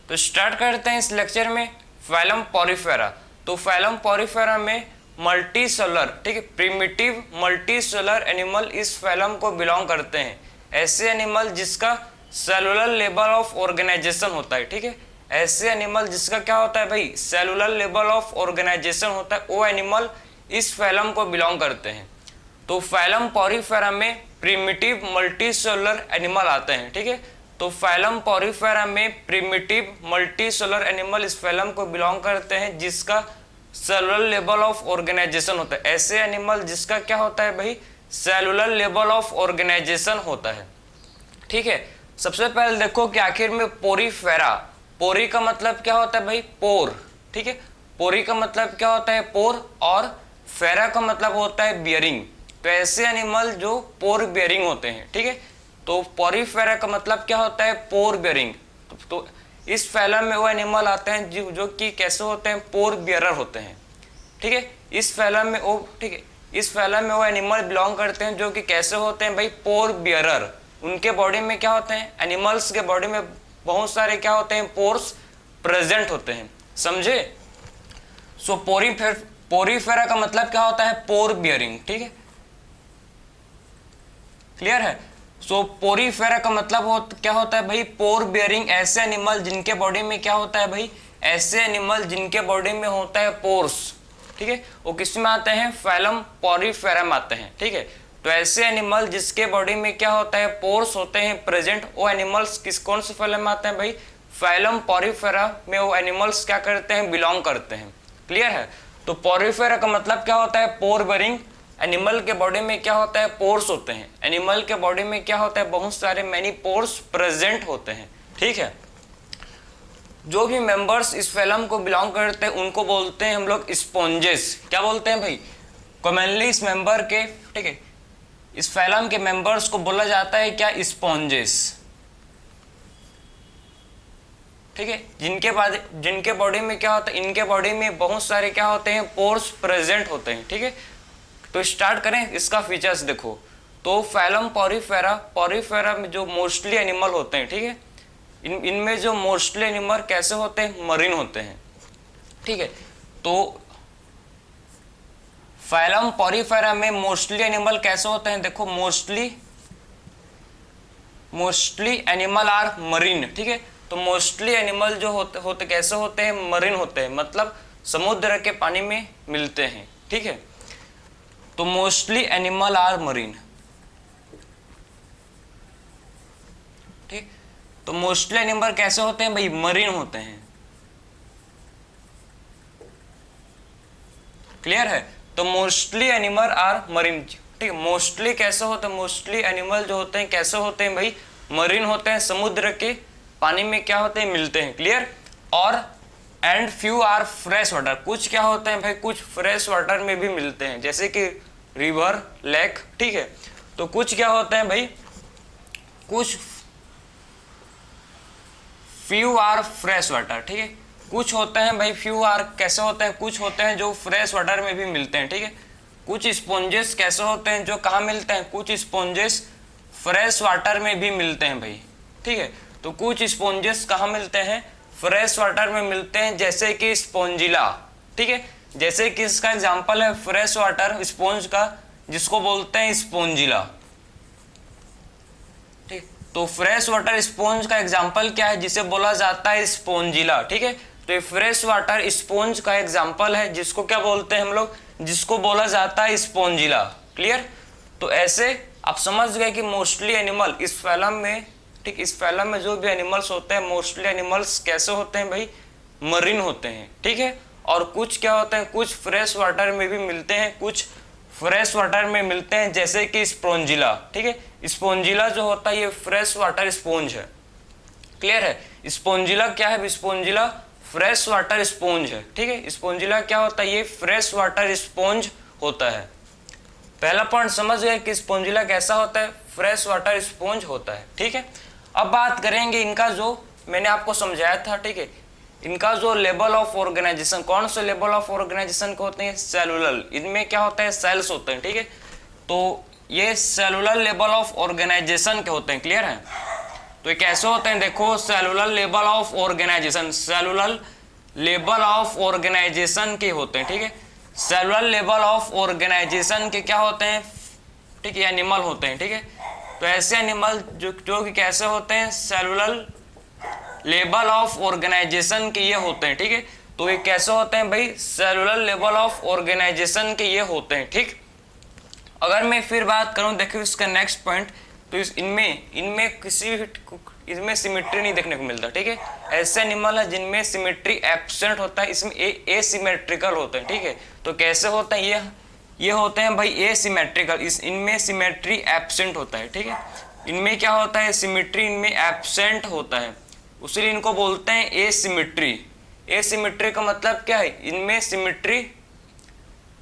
तो स्टार्ट करते हैं इस लेक्चर में फाइलम पॉरीफेरा। तो फाइलम पॉरीफेरा में मल्टीसेलुलर, ठीक है, प्रिमिटिव मल्टीसेलुलर एनिमल इस फाइलम को बिलोंग करते हैं। ऐसे एनिमल जिसका सेलुलर लेवल ऑफ ऑर्गेनाइजेशन होता है, ठीक है, ऐसे एनिमल जिसका क्या होता है भाई, सेलुलर लेवल ऑफ ऑर्गेनाइजेशन होता है, वो एनिमल इस फाइलम को बिलोंग करते हैं। तो फाइलम पॉरीफेरा में प्रिमिटिव मल्टीसेलुलर एनिमल आते हैं, ठीक है। तो फाइलम पॉरीफेरा में प्रिमिटिव मल्टीसेलुलर एनिमल इस फाइलम को बिलोंग करते हैं जिसका सेलुलर लेवल ऑफ ऑर्गेनाइजेशन होता है। ऐसे एनिमल जिसका क्या होता है भाई, सेलुलर लेवल ऑफ ऑर्गेनाइजेशन होता है, ठीक है। सबसे पहले देखो कि आखिर में पोरीफेरा, पोरी का मतलब क्या होता है भाई, पोर, ठीक है। पोरी का मतलब क्या होता है, पोर, और फेरा का मतलब होता है बियरिंग। तो ऐसे एनिमल जो पोर बियरिंग होते हैं, ठीक है। तो पॉरीफेरा का मतलब क्या होता है, पोर बियरिंग। तो इस फाइलम में वो एनिमल आते हैं जो कि कैसे होते हैं, पोर बियरर होते हैं, ठीक है। इस फाइलम में वो, ठीक है, इस फाइलम में वो एनिमल बिलोंग करते हैं जो कि कैसे होते हैं भाई, पोर बियरर। उनके बॉडी में क्या होते हैं, एनिमल्स के बॉडी में बहुत सारे क्या होते हैं, पोर्स प्रेजेंट होते हैं, समझे। सो पोरीफेरा का मतलब क्या होता है, पोर बियरिंग, ठीक है, क्लियर है। सो पोरीफेरा का मतलब क्या होता है भाई, पोर बियरिंग। ऐसे एनिमल जिनके बॉडी में क्या होता है भाई, ऐसे एनिमल जिनके बॉडी में होता है पोर्स, ठीक है, वो किस में आते हैं, फाइलम पॉरीफेरा में आते हैं, ठीक है। तो ऐसे एनिमल जिसके बॉडी में क्या होता है, पोर्स होते हैं प्रेजेंट, वो एनिमल्स किस कौन से फाइलम में आते हैं भाई, फाइलम पॉरीफेरा में वो एनिमल्स क्या करते हैं, बिलोंग करते हैं, क्लियर है। तो पॉरीफेरा का मतलब क्या होता है, पोर बियरिंग। एनिमल के बॉडी में क्या होता है, पोर्स होते हैं। एनिमल के बॉडी में क्या होता है, बहुत सारे मैनी पोर्स प्रेजेंट होते हैं, ठीक है। जो भी मेंबर्स इस फाइलम को बिलोंग करते हैं उनको बोलते हैं हम लोग स्पॉन्जेस। क्या बोलते हैं भाई, कॉमनली इस मेंबर के, ठीक है, इस फाइलम के मेंबर्स को बोला जाता है क्या, स्पॉन्जेस, ठीक है। जिनके बॉडी में क्या होता है, इनके बॉडी में बहुत सारे क्या होते हैं, पोर्स प्रेजेंट होते हैं, ठीक है। तो स्टार्ट करें, इसका फीचर्स देखो। तो फाइलम पॉरीफेरा में जो मोस्टली एनिमल होते हैं, ठीक है, इनमें जो मोस्टली एनिमल कैसे होते हैं, मरीन होते हैं, ठीक है। तो फाइलम पॉरीफेरा में मोस्टली एनिमल कैसे होते हैं, देखो, मोस्टली एनिमल आर मरीन, ठीक है। तो मोस्टली एनिमल जो होते कैसे होते हैं, मरीन होते हैं, मतलब समुद्र के पानी में मिलते हैं, ठीक है। तो मोस्टली एनिमल आर मरीन, ठीक। तो मोस्टली एनिमल कैसे होते हैं भाई, मरीन होते हैं, क्लियर है। तो मोस्टली एनिमल आर मरीन, ठीक है। मोस्टली कैसे होते हैं, मोस्टली एनिमल जो होते हैं कैसे होते हैं भाई, मरीन होते हैं, समुद्र के पानी में क्या होते हैं, मिलते हैं, क्लियर। और and few are fresh water, कुछ क्या होते हैं भाई, कुछ फ्रेश वाटर में भी मिलते हैं, जैसे कि रिवर, लेक, ठीक है। तो कुछ क्या होते हैं भाई, कुछ फ्यू आर फ्रेश वाटर, ठीक है। कुछ होते हैं भाई, फ्यू आर कैसे होते हैं, कुछ होते हैं जो फ्रेश वाटर में भी मिलते हैं, ठीक है। कुछ स्पॉन्जेस कैसे होते हैं, जो कहाँ मिलते हैं, कुछ स्पॉन्जेस फ्रेश वाटर में भी मिलते हैं भाई, ठीक है। तो कुछ स्पॉन्जेस कहाँ मिलते हैं, फ्रेश वाटर में मिलते हैं, जैसे कि स्पॉन्जिला, ठीक है। जैसे कि इसका एग्जांपल है फ्रेश वाटर स्पॉन्ज का, जिसको बोलते हैं स्पॉन्जिला, ठीक। तो फ्रेश वाटर स्पॉन्ज का एग्जांपल क्या है, जिसे बोला जाता है स्पॉन्जिला, ठीक है। तो ये फ्रेश वाटर स्पॉन्ज का एग्जांपल है, जिसको क्या बोलते हैं हम लोग, जिसको बोला जाता है स्पॉन्जिला, क्लियर। तो ऐसे आप समझ गए कि मोस्टली एनिमल इस फाइलम में, ठीक, इस फाइलम में जो भी एनिमल्स होते हैं, मोस्टली एनिमल्स कैसे होते हैं भाई, मरीन होते हैं, ठीक है। और कुछ क्या होते हैं, कुछ फ्रेश वाटर में भी मिलते हैं, कुछ फ्रेश वाटर में मिलते हैं, जैसे कि स्पॉन्जिला, ठीक है। स्पॉन्जिला जो होता है ये फ्रेश वाटर स्पॉन्ज है, क्लियर है। स्पॉन्जिला क्या है, स्पॉन्जिला फ्रेश वाटर स्पॉन्ज है, ठीक है। स्पॉन्जिला क्या होता है, ये फ्रेश वाटर स्पॉन्ज होता है। पहला पॉइंट समझ गए कि स्पॉन्जिला कैसा होता है, फ्रेश वाटर स्पॉन्ज होता है, ठीक है। अब बात करेंगे इनका, जो मैंने आपको समझाया था, ठीक है, इनका जो लेवल ऑफ ऑर्गेनाइजेशन, कौन से लेवल ऑफ ऑर्गेनाइजेशन के होते हैं, सेलुलर। इनमें क्या होता है, सेल्स होते हैं, ठीक है। तो ये सेलुलर लेवल ऑफ ऑर्गेनाइजेशन के होते हैं, क्लियर है। तो ये कैसे होते हैं, देखो cellular level of organisation, cellular level of organisation के होते हैं, ठीक है, सेलुलर लेवल ऑफ ऑर्गेनाइजेशन के क्या होते हैं, ठीक है, एनिमल होते हैं, ठीक है। तो ऐसे एनिमल जो कि कैसे होते हैं, सेलुलर लेवल ऑफ ऑर्गेनाइजेशन के ये होते हैं, ठीक है। तो ये कैसे होते हैं भाई, सेलुलर लेवल ऑफ ऑर्गेनाइजेशन के ये होते हैं, ठीक। अगर मैं फिर बात करूं, देखो इसका नेक्स्ट पॉइंट, तो इनमें किसी भी इसमें सिमेट्री नहीं देखने को मिलता, ठीक है। ऐसे एनिमल है जिनमें सिमेट्री एब्सेंट होता है, इसमें एसिमेट्रिकल होते हैं, ठीक है। तो कैसे होते हैं ये होते हैं भाई एसिमेट्रिकल, इनमें सिमेट्री एब्सेंट होता है, ठीक है। इनमें क्या होता है, सिमेट्री इनमें एब्सेंट होता है, इसलिए इनको बोलते हैं एसिमेट्री। एसिमेट्री का मतलब क्या है, इनमें सिमेट्री,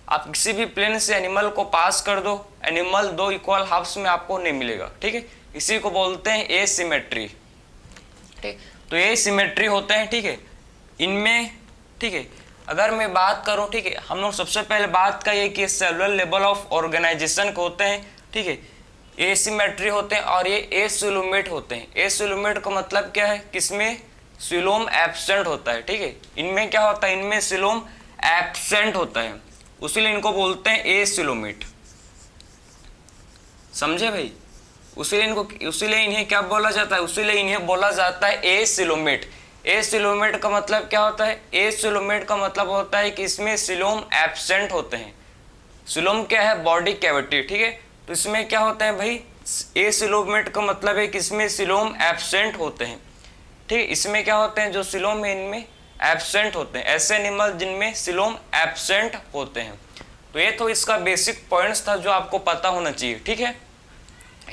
आप किसी भी प्लेन से एनिमल को पास कर दो, एनिमल दो इक्वल हाफ्स में आपको नहीं मिलेगा, ठीक है, इसी को बोलते हैं एसिमेट्री, ठीक। तो एसिमेट्री होते हैं, ठीक है, इनमें, ठीक है। अगर मैं बात करूं, ठीक है, हम लोग सबसे पहले बात करिए कि सेलुलर लेवल ऑफ ऑर्गेनाइजेशन को होते हैं, ठीक है, एसिमेट्री होते हैं और ये एसिलोमेट होते हैं। एसिलोमेट का मतलब क्या है, किसमें सिलोम एब्सेंट होता है, ठीक है, इनमें क्या होता है, इनमें सिलोम एब्सेंट होता है, उसीलिए इनको बोलते हैं एसिलोमेट, समझे भाई। उसीलिए इन्हें क्या बोला जाता है, उसीलिए इन्हें बोला जाता है एसिलोमेट। एसिलोमेट का मतलब क्या होता है, एसिलोमेट का मतलब होता है कि इसमें सिलोम एब्सेंट होते हैं। सिलोम क्या है, बॉडी कैविटी, ठीक है। तो इसमें क्या होता है भाई, एसिलोमेट का मतलब है कि इसमें सिलोम एब्सेंट होते हैं, ठीक है। इसमें क्या होते हैं, जो सिलोम है इनमें एब्सेंट होते हैं, ऐसे एनिमल जिनमें सिलोम एब्सेंट होते हैं। तो ये तो इसका बेसिक पॉइंट्स था जो आपको पता होना चाहिए, ठीक है।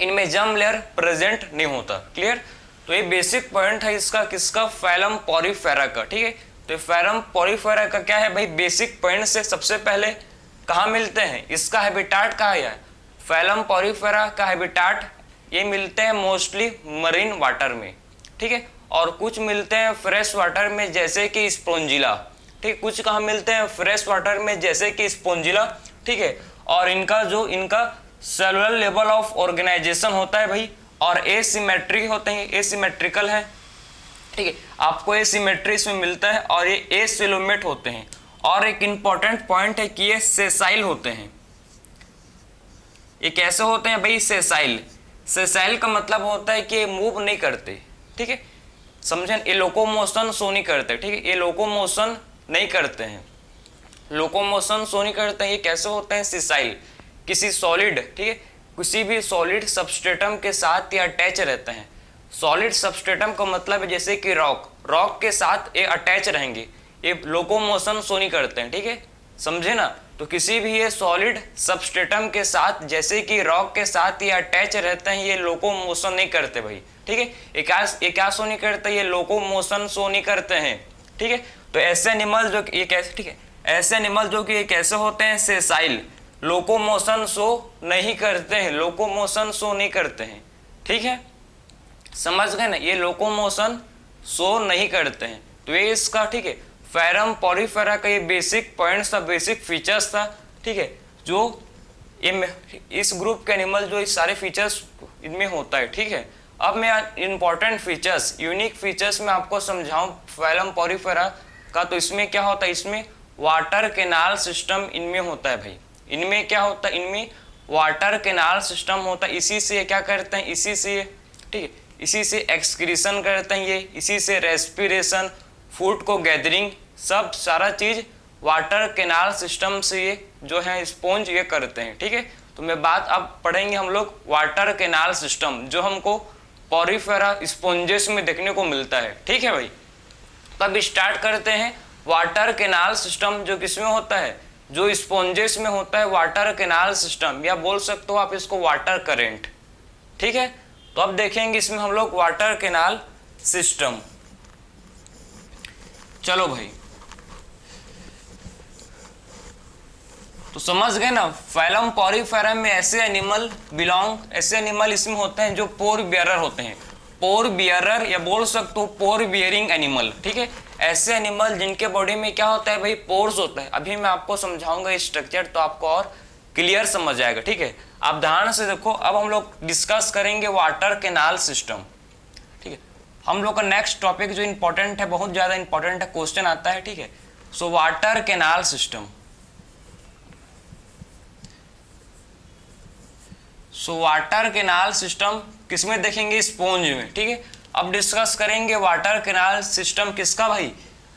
इनमें जर्म लेयर प्रेजेंट नहीं होता, क्लियर। तो ये बेसिक पॉइंट है इसका, किसका, फाइलम पॉरीफेरा का, ठीक है। तो फाइलम पॉरीफेरा का क्या है भाई, बेसिक पॉइंट से सबसे पहले कहाँ मिलते हैं, इसका हैबिटाट कहाँ है, फाइलम पॉरीफेरा का हैबिटाट ये मिलते हैं मोस्टली मरीन वाटर में, ठीक है, और कुछ मिलते हैं फ्रेश वाटर में जैसे कि स्पोंजिला, ठीक, कुछ कहाँ मिलते हैं फ्रेश वाटर में जैसे कि स्पोंजिला, ठीक है। और इनका सेलुलर लेवल ऑफ ऑर्गेनाइजेशन होता है भाई, और एसिमेट्री होते हैं, एसिमेट्रिकल है, ठीक है, आपको एसिमेट्री इसमें मिलता है, और ये एसिलोमेट होते हैं। और एक इंपॉर्टेंट पॉइंट है कि ये सेसाइल होते हैं। ये कैसे होते हैं भाई, सेसाइल। सेसाइल का मतलब होता है कि ये मूव नहीं करते, ठीक है, समझें, ये लोकोमोशन शो नहीं करते, ठीक है, ये लोकोमोशन नहीं करते हैं, लोकोमोशन शो नहीं करते हैं। ये कैसे होते हैं, सेसाइल, किसी सॉलिड, ठीक है, किसी भी सॉलिड सबस्ट्रेटम के साथ ये अटैच रहते हैं। सॉलिड सबस्ट्रेटम का मतलब है जैसे कि रॉक के साथ ये अटैच रहेंगे, ये लोकोमोशन शो नहीं करते हैं, ठीक है, समझे ना। तो किसी भी ये सॉलिड सबस्ट्रेटम के साथ जैसे कि रॉक के साथ ये अटैच रहते हैं, ये लोकोमोशन नहीं करते भाई, ठीक है। ये क्या शो नहीं करते, ये लोकोमोशन शो नहीं करते हैं, ठीक है। तो ऐसे एनिमल जो ये कैसे, ठीक है, ऐसे एनिमल जो कि ये कैसे होते हैं, सेसाइल, लोकोमोशन शो नहीं करते हैं, लोकोमोशन शो नहीं करते हैं, ठीक है, समझ गए ना, ये लोकोमोशन शो नहीं करते हैं। तो ये इसका, ठीक है, फाइलम पॉरीफेरा का ये बेसिक पॉइंट्स था, बेसिक फीचर्स था, ठीक है, जो ये इस ग्रुप के एनिमल जो इस सारे फीचर्स इनमें होता है, ठीक है। अब मैं इंपॉर्टेंट फीचर्स, यूनिक फीचर्स में आपको समझाऊं फाइलम पॉरीफेरा का। तो इसमें क्या होता है, इसमें वाटर कैनाल सिस्टम इनमें होता है भाई, इनमें क्या होता है, इनमें वाटर कैनाल सिस्टम होता है। इसी से क्या करते हैं, इसी से, ठीक है, इसी से एक्सक्रीशन करते हैं ये, इसी से रेस्पिरेशन, फूड को गैदरिंग, सब सारा चीज वाटर कैनाल सिस्टम से ये जो है स्पॉन्ज ये करते हैं, ठीक है। तो मैं बात अब पढ़ेंगे हम लोग वाटर कैनाल सिस्टम, जो हमको पॉरीफेरा स्पॉन्जेस में देखने को मिलता है, ठीक है भाई। तब स्टार्ट करते हैं वाटर कैनाल सिस्टम, जो किसमें होता है, जो स्पॉन्जेस में होता है, वाटर कैनाल सिस्टम, या बोल सकते हो आप इसको वाटर करेंट, ठीक है। तो अब देखेंगे इसमें हम लोग वाटर कैनाल सिस्टम। चलो भाई, तो समझ गए ना, फाइलम पॉरीफेरा में ऐसे एनिमल इसमें होते हैं जो पोर बियरर होते हैं, पोर बियरर या बोल सकते हो पोर बियरिंग एनिमल, ठीक है। ऐसे एनिमल जिनके बॉडी में क्या होता है भाई, पोर्स होता है। अभी मैं आपको समझाऊंगा स्ट्रक्चर, तो आपको और क्लियर समझ आएगा, ठीक है। आप ध्यान से देखो, अब हम लोग डिस्कस करेंगे वाटर कैनाल सिस्टम, ठीक हम लोग का नेक्स्ट टॉपिक जो इंपॉर्टेंट है, बहुत ज्यादा इंपॉर्टेंट है, क्वेश्चन आता है, ठीक है। So water canal system, so water canal system किसमें देखेंगे, स्पॉन्ज में, ठीक है। अब डिस्कस करेंगे वाटर कैनाल सिस्टम किसका भाई,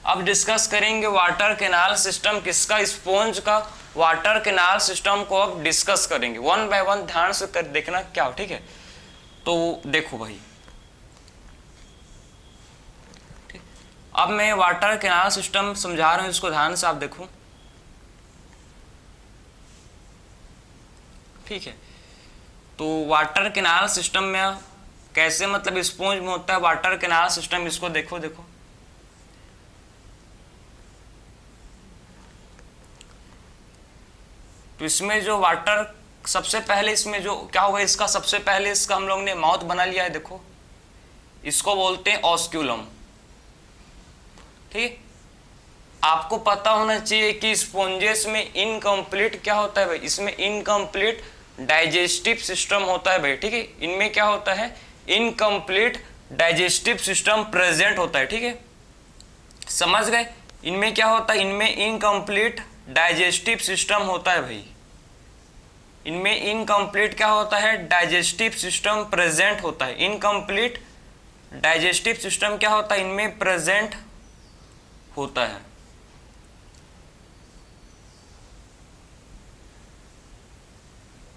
अब डिस्कस करेंगे वाटर कैनाल सिस्टम किसका, स्पॉन्ज का वाटर कैनाल सिस्टम को अब डिस्कस करेंगे वन बाय वन, ध्यान से कर देखना क्या, ठीक है। तो देखो भाई, अब मैं वाटर कैनाल सिस्टम समझा रहा हूं, इसको ध्यान से आप देखो, ठीक है। तो वाटर कैनाल सिस्टम में कैसे, मतलब स्पॉन्ज में होता है वाटर कैनाल सिस्टम, इसको देखो देखो, तो इसमें जो वाटर, सबसे पहले इसमें जो क्या होगा, इसका सबसे पहले इसका हम लोग ने माउथ बना लिया है, देखो इसको बोलते हैं ऑस्क्यूलम, ठीक। आपको पता होना चाहिए कि स्पॉन्जेस में इनकम्प्लीट क्या होता है भाई, इसमें इनकम्प्लीट डाइजेस्टिव सिस्टम होता है भाई, ठीक है। इनमें क्या होता है, इनकम्प्लीट डाइजेस्टिव सिस्टम प्रेजेंट होता है, ठीक है, समझ गए। इनमें क्या होता है, इनमें इनकम्प्लीट डाइजेस्टिव सिस्टम होता है भाई, इनमें इनकम्प्लीट क्या होता है, डाइजेस्टिव सिस्टम प्रेजेंट होता है, इनकम्प्लीट डाइजेस्टिव सिस्टम क्या होता है, इनमें प्रेजेंट होता है,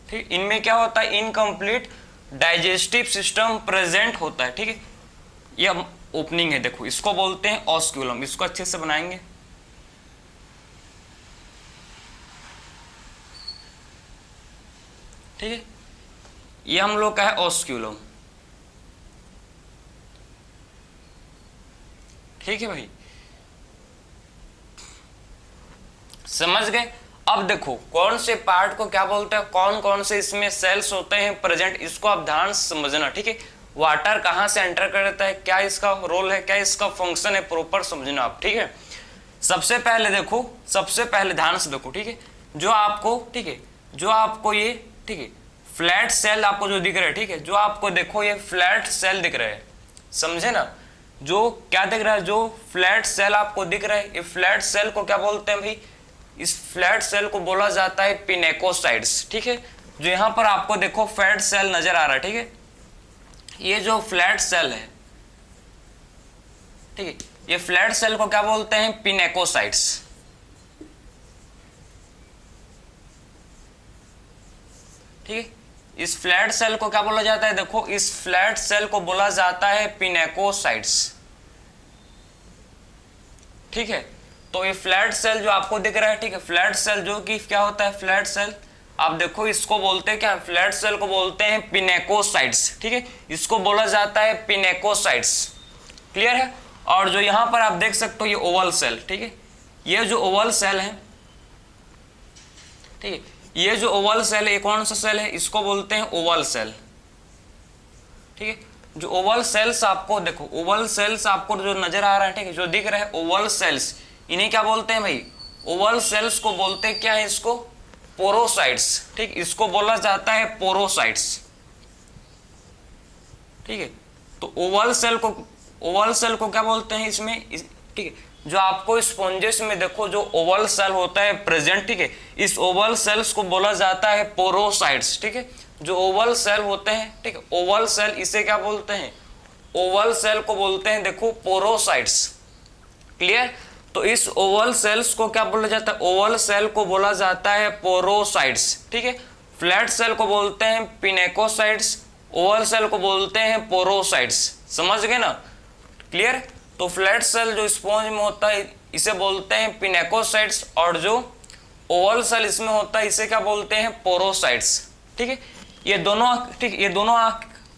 ठीक। इनमें क्या होता है, इनकम्प्लीट डाइजेस्टिव सिस्टम प्रेजेंट होता है, ठीक है। यह ओपनिंग है, देखो इसको बोलते हैं ऑस्क्यूलम, इसको अच्छे से बनाएंगे, ठीक है। ये हम लोग का है ऑस्क्यूलम, ठीक है भाई, समझ गए। अब देखो कौन से पार्ट को क्या बोलते हैं, कौन कौन से इसमें सेल्स होते हैं प्रेजेंट, इसको आप ध्यान से समझना, ठीक है। वाटर कहां से एंटर करता है, क्या इसका रोल है, क्या इसका फंक्शन है, प्रॉपर समझना आप, ठीक है। सबसे पहले देखो, सबसे पहले ध्यान से देखो, ठीक है, जो आपको, ठीक है, जो आपको ये, ठीक है, फ्लैट सेल आपको जो दिख रहा है, ठीक है, जो आपको देखो ये फ्लैट सेल दिख रहा है, समझे ना, जो क्या दिख रहा है, जो फ्लैट सेल आपको दिख रहा है, ये फ्लैट सेल को क्या बोलते हैं भाई, इस फ्लैट सेल को बोला जाता है पिनेकोसाइट्स, ठीक है। जो यहाँ पर आपको देखो फैट सेल नजर आ रहा है, ठीक है, ये जो फ्लैट सेल है, ठीक है, ये फ्लैट सेल को क्या बोलते हैं, पिनेकोसाइट्स, ठीक है। इस फ्लैट सेल को क्या बोला जाता है, देखो इस फ्लैट सेल को बोला जाता है पिनेकोसाइट्स, ठीक है। तो ये फ्लैट सेल जो आपको दिख रहा है, ठीक है, फ्लैट सेल जो कि क्या होता है, फ्लैट सेल आप देखो इसको बोलते हैं क्या, फ्लैट सेल को बोलते हैं पिनेकोसाइट्स, ठीक है, इसको बोला जाता है पिनेकोसाइट्स, क्लियर है। और जो यहां पर आप देख सकते हो ये ओवल सेल, ठीक है, ये जो ओवल सेल है, ठीक है, ये जो ओवल सेल है, ये कौन सा सेल है, इसको बोलते हैं ओवल सेल, ठीक है। जो ओवल सेल्स आपको देखो, ओवल सेल्स आपको जो नजर आ रहा है, ठीक है, जो दिख रहा है ओवल सेल्स, इन्हें क्या बोलते हैं भाई, ओवल सेल्स को बोलते हैं क्या है, इसको पोरोसाइट्स, ठीक, इसको बोला जाता है पोरोसाइट्स, ठीक है। तो ओवल सेल को क्या बोलते हैं इसमें, ठीक है, जो आपको स्पॉन्जेस में देखो जो ओवल सेल होता है प्रेजेंट, ठीक है, इस ओवल सेल्स को बोला जाता है पोरोसाइट्स, ठीक है। जो ओवल सेल होते हैं, ठीक है, ओवल सेल इसे क्या बोलते हैं, ओवल सेल को बोलते हैं देखो पोरोसाइट्स, क्लियर। तो इस ओवल सेल्स को क्या बोला जाता है, ओवल सेल को बोला जाता है पोरोसाइट्स, ठीक है। फ्लैट सेल को बोलते हैं पिनेकोसाइट्स, ओवल सेल को बोलते हैं पोरोसाइट्स, समझ गए ना, क्लियर। तो फ्लैट सेल जो स्पॉन्ज में होता है इसे बोलते हैं पिनेकोसाइट्स, और जो ओवल सेल इसमें होता है इसे क्या बोलते हैं, पोरोसाइट्स, ठीक है। ये दोनों, ठीक, ये दोनों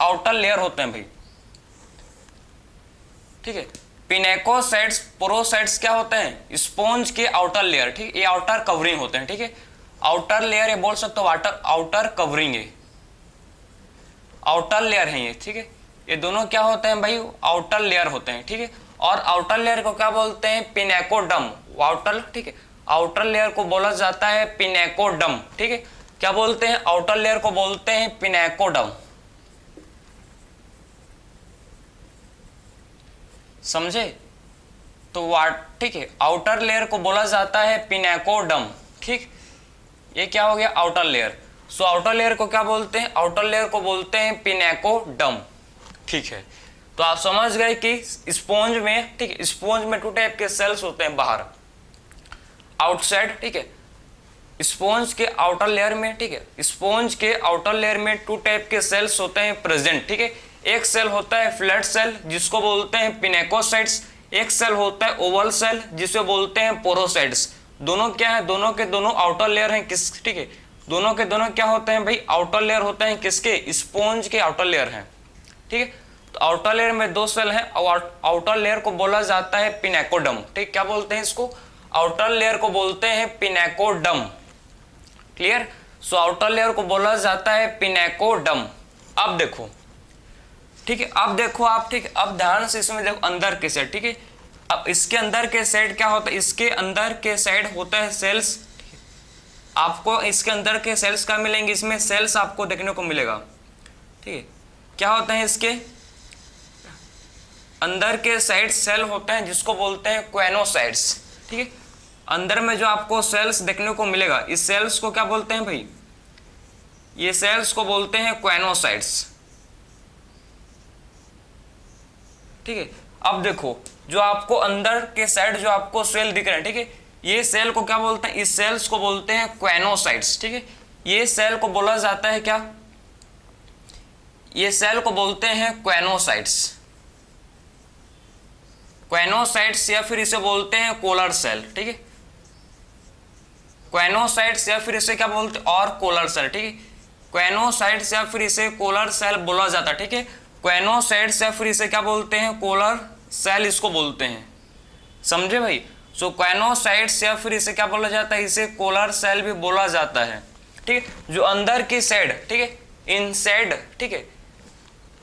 आउटर लेयर होते हैं भाई, ठीक है। पिनेकोसाइट्स, पोरोसाइट्स क्या होते हैं, स्पॉन्ज के आउटर लेयर, ठीक, ये आउटर कवरिंग होते हैं, ठीक है, आउटर लेयर, ये बोल सकते हो आउटर कवरिंग है, आउटर लेयर है ये, ठीक है। ये दोनों क्या होते हैं भाई, आउटर लेयर होते हैं, ठीक है। और आउटर लेयर को क्या बोलते हैं, पिनेकोडम, आउटर, ठीक है, आउटर लेयर को बोला जाता है पिनेकोडम, ठीक है। क्या बोलते हैं, आउटर लेयर को बोलते हैं पिनेकोडम, समझे? तो ठीक है, आउटर लेयर को बोला जाता है पिनेकोडम। ठीक, ये क्या हो गया? Outer layer. So outer layer को क्या बोलते हैं? आउटर लेयर को बोलते हैं पिनेकोडम। ठीक है, तो आप समझ गए कि स्पॉन्ज में, ठीक है, स्पॉन्ज में 2 टाइप के सेल्स होते हैं बाहर, आउटसाइड। ठीक है, स्पॉन्ज के आउटर लेयर में, ठीक है, स्पॉन्ज के आउटर लेयर में 2 टाइप के सेल्स होते हैं प्रेजेंट। ठीक है, एक सेल होता है फ्लैट सेल जिसको बोलते हैं पिनेकोसाइट्स, एक सेल होता है ओवल सेल जिसे बोलते हैं पोरोसाइट्स। दोनों क्या है? दोनों के दोनों आउटर लेयर हैं किस, ठीक है, दोनों के दोनों क्या होते हैं भाई? आउटर लेयर होते हैं किसके? स्पॉन्ज के आउटर लेयर हैं। ठीक है, तो आउटर लेयर में 2 सेल हैं और आउटर लेयर को बोला जाता है पिनेकोडम। ठीक, क्या बोलते हैं इसको? आउटर लेयर को बोलते हैं पिनेकोडम। क्लियर? सो आउटर लेयर को बोला जाता है पिनेकोडम। अब देखो, ठीक है, अब देखो आप, ठीक है, अब ध्यान से इसमें देखो अंदर के साइड। ठीक है, अब इसके अंदर के साइड क्या होता है? इसके अंदर के साइड होता है सेल्स। आपको इसके अंदर के सेल्स क्या मिलेंगे? इसमें सेल्स आपको देखने को मिलेगा। ठीक है, क्या होते हैं इसके अंदर के साइड? सेल होते हैं जिसको बोलते हैं क्वेनोसाइट्स। ठीक है, अंदर में जो आपको सेल्स देखने को मिलेगा, इस सेल्स को क्या बोलते हैं भाई? ये सेल्स को बोलते हैं क्वेनोसाइट्स। ठीक है, अब देखो जो आपको अंदर के साइड जो आपको सेल दिख रहे हैं, ठीक है, ये सेल को क्या बोलते हैं? इस सेल्स को बोलते हैं क्वेनोसाइट्स। ठीक है, ये सेल को बोला जाता है क्या? ये सेल को बोलते हैं क्वेनोसाइट्स। क्वेनोसाइट्स या फिर इसे बोलते हैं कोलर सेल। ठीक है, क्वेनोसाइट्स या फिर इसे क्या बोलते हैं? और कोलर सेल। ठीक है, क्वेनोसाइट्स या फिर इसे कोलर सेल बोला जाता है। ठीक है, क्वेनोसाइट्स या फिर इसे क्या बोलते हैं? कोलर सेल इसको बोलते हैं। समझे भाई? सो क्वेनोसाइट्स या फिर इसे क्या बोला जाता है? इसे कोलर सेल भी बोला जाता है। ठीक है, जो अंदर की साइड, ठीक है, इनसाइड, ठीक है,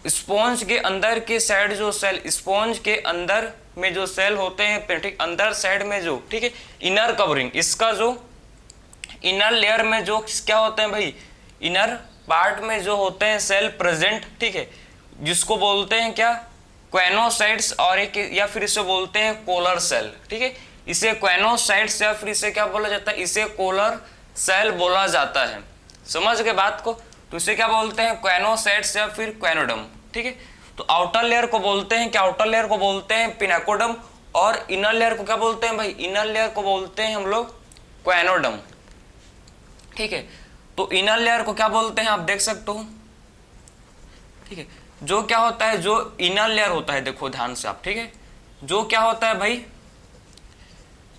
स्पॉन्ज के अंदर की साइड जो सेल, स्पॉन्ज के अंदर में जो सेल होते हैं, ठीक, अंदर साइड में जो, ठीक है, इनर कवरिंग, इसका जो इनर लेयर में जो क्या होते हैं भाई? इनर पार्ट में जो होते हैं सेल प्रेजेंट। ठीक है, जिसको बोलते हैं क्या? क्वेनोसाइट्स, और एक या फिर इसे बोलते हैं कोलर सेल। ठीक है, इसे क्वेनोसाइट्स या फिर इसे क्या बोला जाता है? इसे कोलर सेल बोला जाता है। समझ गए बात को? तो इसे क्या बोलते हैं? क्वेनोसाइट्स या फिर क्वेनोडम। ठीक है, तो आउटर लेयर को बोलते हैं क्या? आउटर लेयर को बोलते हैं पिनेकोडम, और इनर लेयर को क्या बोलते हैं भाई? इनर लेयर को बोलते हैं हम लोग क्वेनोडम। ठीक है, तो इनर लेयर को क्या बोलते हैं? आप देख सकते हो। ठीक है, जो क्या होता है, जो इनर लेयर होता है, देखो ध्यान से आप, ठीक है, जो क्या होता है भाई?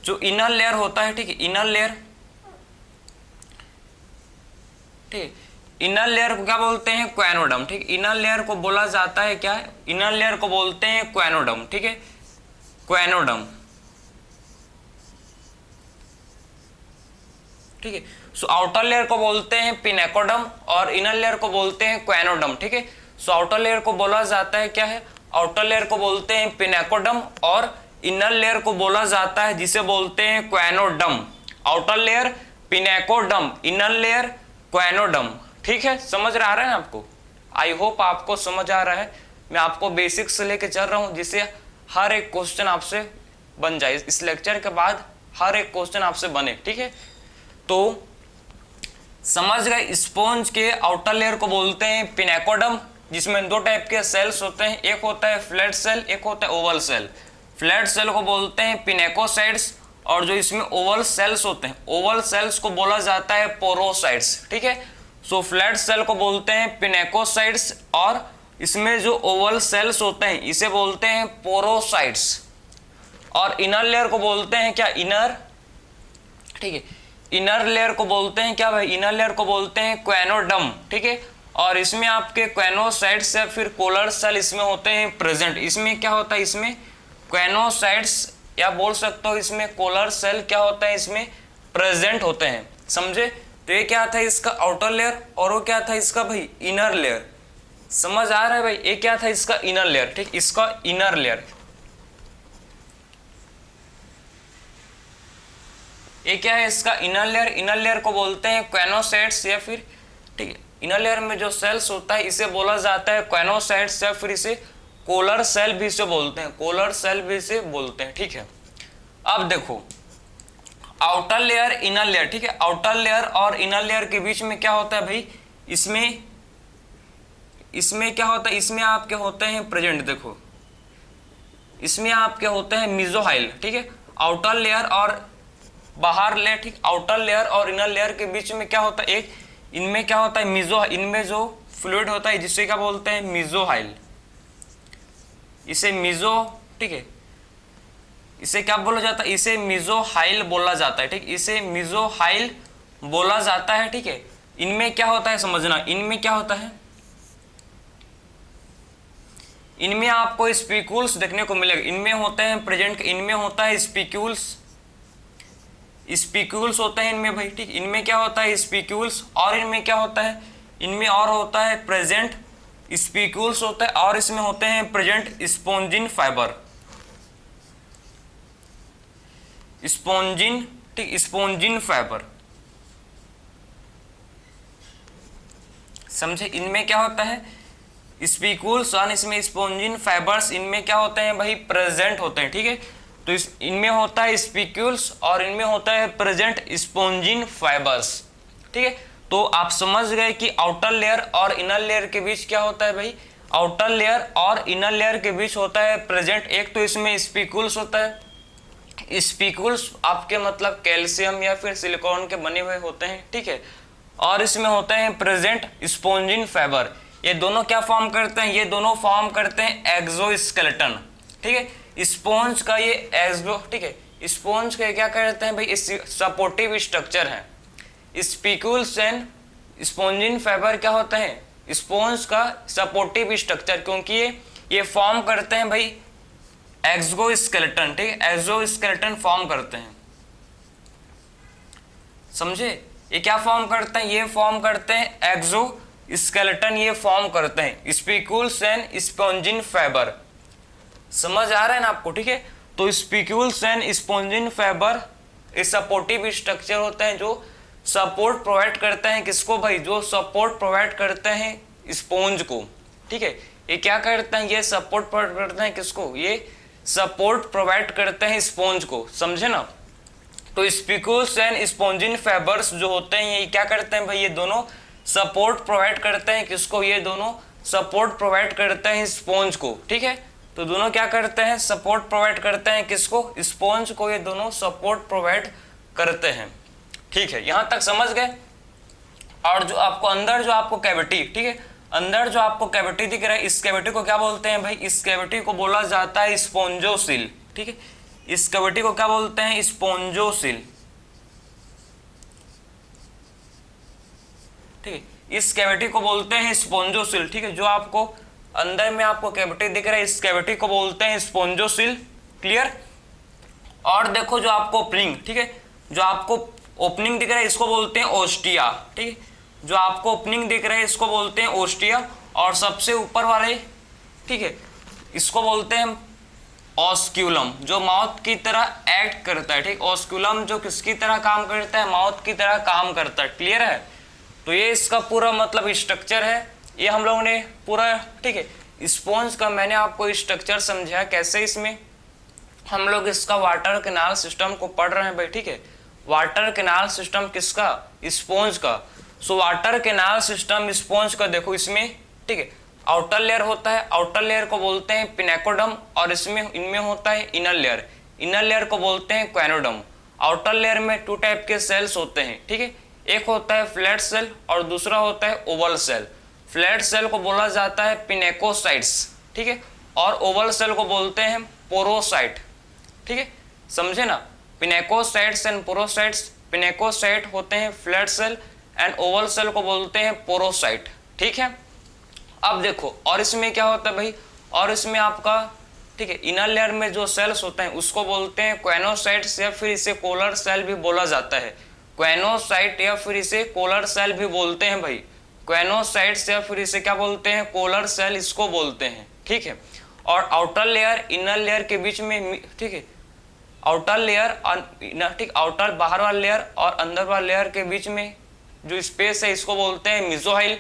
जो इनर लेयर होता है, ठीक है, इनर लेयर, ठीक, इनर लेयर को क्या बोलते हैं? क्वेनोडम। ठीक, इनर लेयर को बोला जाता है क्या? इनर लेयर को बोलते हैं क्वेनोडम। ठीक है, क्वेनोडम। ठीक है, सो आउटर लेयर को बोलते हैं पिनेकोडम और इनर लेयर को बोलते हैं क्वेनोडम। ठीक है, सो आउटर लेयर को बोला जाता है क्या है? आउटर लेयर को बोलते हैं पिनेकोडम और इनर लेयर को बोला जाता है जिसे बोलते हैं choanoderm. Outer layer pinacoderm, inner layer choanoderm. ठीक है, समझ आ रहा है आपको? आई होप आपको समझ आ रहा है। मैं आपको बेसिक से लेके चल रहा हूं जिससे हर एक क्वेश्चन आपसे बन जाए। इस लेक्चर के बाद हर एक क्वेश्चन आपसे बने। ठीक है, तो समझ गए? स्पॉन्ज के आउटर लेयर को बोलते हैं पिनेकोडम, जिसमें 2 टाइप के सेल्स होते हैं, एक होता है फ्लैट सेल, एक होता है ओवल सेल। फ्लैट सेल को बोलते हैं पिनेकोसाइट्स, और जो इसमें ओवल सेल्स होते हैं, ओवल सेल्स को बोला जाता है पोरोसाइट्स। ठीक है, सो फ्लैट सेल को बोलते हैं पिनेकोसाइट्स और इसमें जो ओवल सेल्स होते हैं इसे बोलते हैं पोरोसाइट्स। और इनर लेयर को बोलते हैं क्या? इनर। ठीक है, इनर लेयर को बोलते हैं क्या भाई? इनर लेयर को बोलते हैं क्वेनोडम। ठीक है, और इसमें आपके क्वेनोसाइट्स या फिर कोलर सेल इसमें होते हैं प्रेजेंट। इसमें क्या होता है? इसमें क्वेनोसाइट्स या बोल सकते हो इसमें कोलर सेल क्या होता है? इसमें प्रेजेंट होते हैं। समझे? तो ये क्या था इसका आउटर लेयर और वो क्या था इसका भाई इनर लेयर। समझ आ रहा है भाई? ये क्या था इसका इनर लेयर। ठीक, इसका इनर लेयर, ये क्या है इसका इनर लेयर। इनर लेयर को बोलते हैं क्वेनोसाइट्स या फिर, ठीक है, इनर लेयर में जो सेल्स होता है इसे बोला जाता है क्वेनोसाइट्स या फिर इसे कोलर सेल भी इसे बोलते हैं, कोलर सेल भी इसे बोलते हैं, ठीक है। अब देखो आउटर लेयर इनर लेयर, ठीक है, आउटर लेयर और इनर लेयर के बीच में क्या होता है भाई, इसमें क्या होता है, इसमें आपके होते हैं प्रेजेंट, देखो इसमें आपके होते हैं मिजोहाइल, ठीक है, आउटर लेयर और बाहर लेयर, ठीक, आउटर लेयर और इनर लेयर के बीच में क्या होता है, एक इनमें क्या होता है मिजो, इनमें जो फ्लूइड होता है जिसे क्या बोलते हैं मिजोहाइल, इसे मिजो, ठीक है, इसे क्या बोला जाता है, इसे मिजोहाइल बोला जाता है, ठीक, इसे मिजोहाइल बोला जाता है, ठीक है। इनमें क्या होता है समझना, इनमें क्या होता है, इनमें आपको स्पिक्यूल्स देखने को मिलेगा, इनमें होते हैं प्रेजेंट, इनमें होता है स्पिक्यूल्स, स्पिक्यूल्स होते हैं इनमें भाई, ठीक, इनमें क्या होता है स्पिक्यूल्स, और इनमें क्या होता है, इनमें और होता है प्रेजेंट स्पिक्यूल्स होता है, और इसमें होते हैं प्रेजेंट स्पोंजिन फाइबर, स्पोंजिन, ठीक, स्पोंजिन फाइबर, समझे। इनमें क्या होता है स्पिक्यूल्स और इसमें स्पोंजिन फाइबर्स, इनमें क्या होते हैं भाई प्रेजेंट होते हैं, ठीक है। तो इनमें होता है स्पिक्यूल्स और इनमें होता है प्रेजेंट स्पोंजिन फाइबर्स, ठीक है। तो आप समझ गए कि आउटर लेयर और इनर लेयर के बीच क्या होता है भाई, आउटर लेयर और इनर लेयर के बीच होता है प्रेजेंट, एक तो इसमें स्पिक्यूल्स होता है, स्पिक्यूल्स आपके मतलब कैल्शियम या फिर सिलिकॉन के बने हुए होते हैं, ठीक है, और इसमें होते हैं प्रेजेंट स्पोंजिन फाइबर। ये दोनों क्या फॉर्म करते हैं, ये दोनों फॉर्म करते हैं एक्सोस्केलेटन, ठीक है। स्पॉन्ज का ये एक्सो, ठीक है, स्पॉन्ज के क्या करते हैं भाई सपोर्टिव स्ट्रक्चर है। स्पिक्यूल्स एंड स्पोंजिन फाइबर क्या होते हैं स्पॉन्ज का सपोर्टिव स्ट्रक्चर, क्योंकि ये फॉर्म करते हैं भाई एक्सोस्केलेटन, ठीक है, एक्सोस्केलेटन फॉर्म करते हैं, समझे। ये क्या फॉर्म करते हैं, ये फॉर्म करते हैं एक्सोस्केलेटन, ये फॉर्म करते हैं स्पिक्यूल्स एंड स्पोंजिन फाइबर, समझ आ रहा है ना आपको, ठीक है। तो स्पिक्यूल्स एंड स्पोंजिन फाइबर ये सपोर्टिव स्ट्रक्चर होते हैं जो सपोर्ट प्रोवाइड करते हैं किसको भाई, जो सपोर्ट प्रोवाइड करते हैं स्पोंज को, ठीक है। ये क्या करते हैं, ये सपोर्ट प्रोवाइड करते हैं किसको, ये सपोर्ट प्रोवाइड करते हैं स्पोंज को, समझे ना। तो स्पिक्यूल्स एंड स्पोंजिन फाइबर्स जो होते हैं ये क्या करते हैं भाई, ये दोनों सपोर्ट प्रोवाइड करते हैं किसको, ये दोनों सपोर्ट प्रोवाइड करते हैं स्पोंज को, ठीक है। तो दोनों क्या करते हैं सपोर्ट प्रोवाइड करते हैं किसको, स्पोंज को, ये दोनों सपोर्ट प्रोवाइड करते हैं, ठीक है, यहां तक समझ गए। और जो आपको अंदर जो आपको कैविटी, ठीक है, अंदर जो आपको कैविटी दिख रहा है इस कैविटी को क्या बोलते हैं भाई, इस कैविटी को बोला जाता है स्पोंजोसिल, ठीक है, इस कैविटी को क्या बोलते हैं स्पोंजोसिल, ठीक है, इस कैविटी को बोलते हैं स्पोंजोसिल, ठीक है। जो आपको अंदर में आपको कैविटी दिख रहा है इस कैविटी को बोलते हैं स्पोंजोसिल, क्लियर। और देखो जो आपको ओपनिंग, ठीक है, जो आपको ओपनिंग दिख रहा है इसको बोलते हैं ओस्टिया, ठीक है, जो आपको ओपनिंग दिख रहा है इसको बोलते हैं ओस्टिया, और सबसे ऊपर वाले, ठीक है, इसको बोलते हैं ऑस्क्यूलम, जो माउथ की तरह एक्ट करता है, ठीक, ऑस्क्यूलम जो किसकी तरह काम करता है, माउथ की तरह काम करता है, क्लियर है। तो ये इसका पूरा मतलब स्ट्रक्चर है, ये हम लोगों ने पूरा, ठीक है, स्पॉन्ज का मैंने आपको स्ट्रक्चर समझाया कैसे, इसमें हम लोग इसका वाटर कैनाल सिस्टम को पढ़ रहे हैं भाई, ठीक है, वाटर कैनाल सिस्टम किसका, स्पॉन्ज का। So water canal system sponge का देखो इसमें, ठीक है, आउटर लेयर होता है, आउटर लेयर को बोलते हैं पिनेकोडम, और इसमें इनमें होता है इनर लेयर, इनर लेयर को बोलते हैं क्वेनोडम। आउटर लेयर में 2 टाइप के सेल्स होते हैं, ठीक है, एक होता है फ्लैट सेल और दूसरा होता है ओवल सेल। फ्लैट सेल को बोला जाता है पिनेकोसाइट्स, ठीक है, और ओवल सेल को बोलते हैं पोरोसाइट, ठीक है, समझे ना। पिनेकोसाइट्स एंड पोरोसाइट्स, पिनेकोसाइट होते हैं flat cell and oval cell को बोलते हैं पोरोसाइट, ठीक है। अब देखो और इसमें क्या होता है भाई, और इसमें आपका, ठीक है, इनर लेयर में जो सेल्स होते हैं उसको बोलते हैं क्वेनोसाइट्स, या फिर इसे कोलर सेल भी बोला जाता है, क्वेनोसाइट या फिर इसे कोलर सेल भी बोलते हैं भाई, क्वेनोसाइट्स या फिर इसे क्या बोलते हैं कोलर सेल इसको बोलते हैं, ठीक है। और आउटर लेयर इनर लेयर के बीच में, ठीक है, आउटर लेयर और इनर, ठीक, आउटर बाहर वाला लेयर और अंदर वाला लेयर के बीच में जो स्पेस है इसको बोलते हैं मिजोहाइल।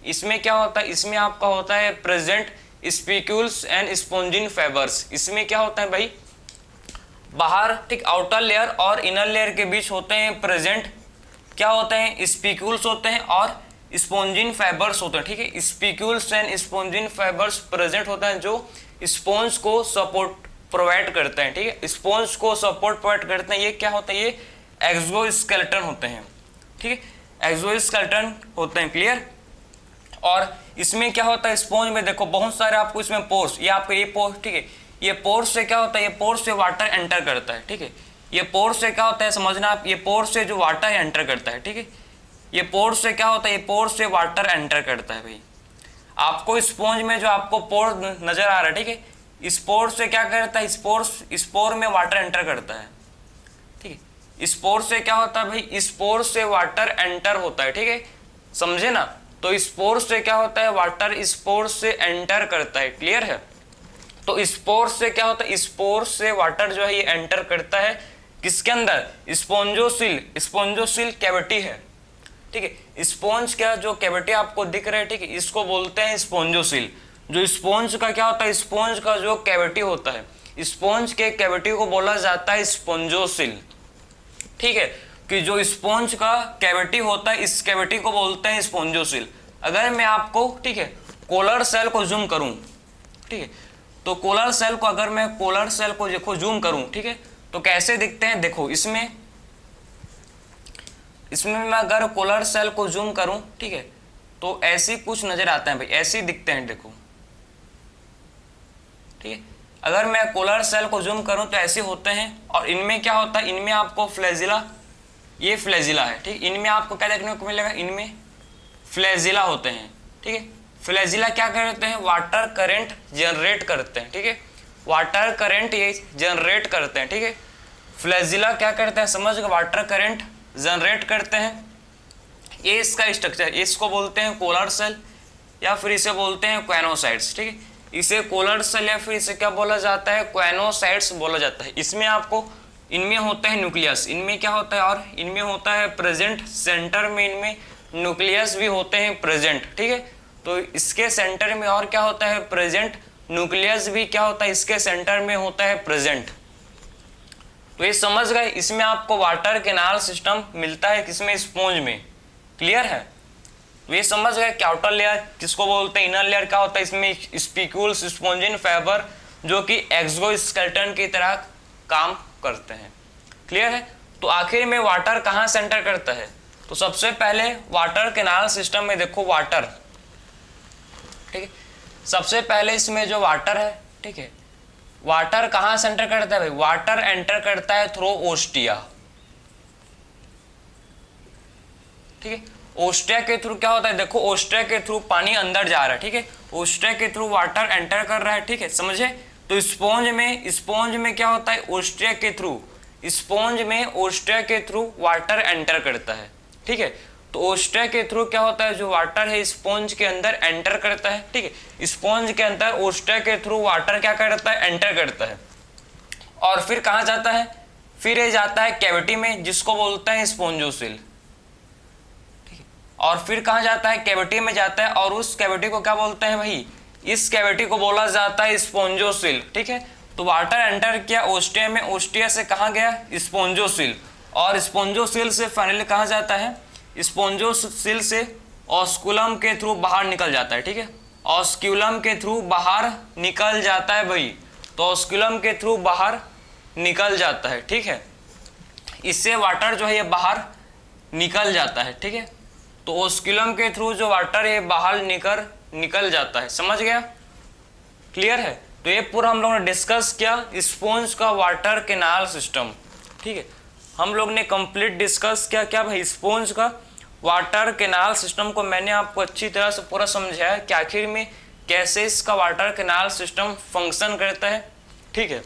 इसमें क्या होता है, इसमें आपका होता है present spicules and spongin fibres. इसमें क्या होता है भाई, बाहर ठीक आउटर लेयर और इनर लेयर के बीच होते हैं प्रेजेंट, क्या होते हैं, स्पीक्यूल्स होते हैं और स्पॉन्जिन फाइबर्स होते हैं। ठीक है, spicules and spongin fibres present होता है जो स्पॉन्ज को सपोर्ट प्रोवाइड करते हैं। ठीक है, स्पॉन्ज को सपोर्ट प्रोवाइड करते हैं। ये क्या होता है, ये एक्सोस्केलेटन होते हैं। ठीक है, एक्सोस्केलेटन होते हैं। क्लियर। और इसमें क्या होता है, स्पॉन्ज में देखो बहुत सारे आपको इसमें पोर्स, ये आपको ये पोर्स, ठीक है, ये पोर्स से क्या होता है, ये पोर्स से वाटर एंटर करता है। ठीक है, ये पोर्स से क्या होता है समझना आप, ये पोर्स से जो वाटर एंटर करता है। ठीक है, ये पोर्स से क्या होता है, ये पोर्स से वाटर एंटर करता है भाई। आपको स्पॉन्ज में जो आपको पोर नजर आ रहा है, ठीक है, इस पोर से क्या करता है, स्पोर में वाटर एंटर करता है। ठीक है, स्पोर से क्या होता है भाई, स्पोर से वाटर एंटर होता है। ठीक है, समझे ना। तो स्पोर से क्या होता है, वाटर स्पोर से एंटर करता है। क्लियर है। तो स्पोर से क्या होता है, स्पोर से वाटर जो है ये एंटर करता है किसके अंदर, स्पॉन्जोसिल। स्पॉन्जोसिल कैविटी है। ठीक है, स्पॉन्ज का जो कैविटी आपको दिख रहा है, ठीक है, इसको बोलते हैं स्पॉन्जोसिल। जो स्पॉन्ज का क्या होता है, स्पॉन्ज का जो कैविटी होता है, स्पॉन्ज के कैविटी को बोला जाता है स्पॉन्जोसिल। ठीक है, कि जो स्पॉन्ज का कैविटी होता है, इस कैविटी को बोलते हैं स्पॉन्जोसिल। अगर मैं आपको, ठीक है, कोलर सेल को जूम करूं, ठीक है, तो कोलर सेल को अगर मैं कोलर सेल को देखो जूम करूं, ठीक है, तो कैसे दिखते हैं, देखो इसमें मैं अगर कोलर सेल को जूम करूं, ठीक है, तो ऐसी कुछ नजर आता है भाई, ऐसे दिखते हैं। देखो ठीक है, अगर मैं कोलर सेल को जूम करूं तो ऐसे होते हैं। और इनमें क्या होता है, इनमें आपको फ्लैजिला, ये फ्लैजिला है। ठीक, इनमें आपको क्या देखने को मिलेगा, इनमें फ्लैजिला होते हैं। ठीक है, फ्लैजिला क्या करते हैं, वाटर करंट जनरेट करते हैं। ठीक है, वाटर करंट ये जनरेट करते हैं। ठीक है, फ्लैजिला क्या करते हैं, समझ गए, वाटर करंट जनरेट करते हैं। ये इसका स्ट्रक्चर, इसको बोलते हैं कोलर सेल या फिर इसे बोलते हैं क्वेनोसाइट्स। ठीक है, इसे कोलर सेल या फिर इसे क्या बोला जाता है, क्वेनोसाइट्स बोला जाता है। इसमें आपको, इनमें होता है न्यूक्लियस, इनमें क्या होता है, और इनमें होता है प्रेजेंट, सेंटर में इनमें न्यूक्लियस भी होते हैं प्रेजेंट। ठीक है, तो इसके सेंटर में और क्या होता है, प्रेजेंट, न्यूक्लियस भी क्या होता है, इसके सेंटर में होता है प्रेजेंट। तो ये समझ गए, इसमें आपको वाटर कैनाल सिस्टम मिलता है किसमें, स्पॉन्ज में। क्लियर है। तो ये समझ गए कि आउटर लेयर किसको बोलते हैं, इनर लेयर क्या होता है, इसमें स्पीक्यूल्स, स्पॉन्जिन फाइबर जो कि एक्सोस्केलेटन की तरह काम करते हैं। क्लियर है। तो आखिर में वाटर कहाँ से एंटर करता है, तो सबसे पहले वाटर कैनाल सिस्टम में देखो वाटर, ठीक है, सबसे पहले इसमें जो वाटर है, ठीक है, वाटर कहाँ से एंटर करता है भाई, वाटर एंटर करता है थ्रू ओस्टिया। ठीक है, ओस्टिया के थ्रू क्या होता है, देखो ओस्टिया के थ्रू पानी अंदर जा रहा है। ठीक है, ओस्टिया के थ्रू वाटर एंटर कर रहा है। ठीक है, समझे। तो स्पॉन्ज में क्या होता है, ओस्टिया के थ्रू, स्पॉन्ज में ओस्टिया के थ्रू वाटर एंटर करता है। ठीक है, तो ओस्टिया के थ्रू क्या होता है, जो वाटर है स्पॉन्ज के अंदर एंटर करता है। ठीक है, स्पॉन्ज के अंदर ओस्टिया के थ्रू वाटर क्या करता है, एंटर करता है। और फिर कहाँ जाता है, फिर ये जाता है कैविटी में, जिसको बोलते हैं स्पॉन्जोसिल। ठीक है, और फिर कहाँ जाता है, कैविटी में जाता है, और उस कैविटी को क्या बोलते हैं भाई, इस कैविटी को बोला जाता है स्पॉन्जोसिल। ठीक है, तो वाटर एंटर किया ओस्टिया में, ओस्टिया से कहाँ गया, स्पॉन्जोसिल, और स्पॉन्जोसिल से फाइनली कहाँ जाता है, स्पॉन्जोसिल से ऑस्कुलम के थ्रू बाहर निकल जाता है। ठीक है, ऑस्कुलम के थ्रू बाहर निकल जाता है भाई, तो ऑस्कुलम के थ्रू बाहर निकल जाता है। ठीक है, इससे वाटर जो है ये बाहर निकल जाता है। ठीक है, तो ऑस्कुलम के थ्रू जो वाटर है बाहर निकल जाता है। समझ गया, क्लियर है। तो ये पूरा हम लोगों ने डिस्कस किया स्पॉन्ज का वाटर कैनाल सिस्टम। ठीक है, हम लोग ने कंप्लीट डिस्कस किया क्या भाई, स्पॉन्ज का वाटर कैनाल सिस्टम को मैंने आपको अच्छी तरह से पूरा समझाया कि आखिर में कैसे इसका वाटर कैनाल सिस्टम फंक्शन करता है। ठीक है,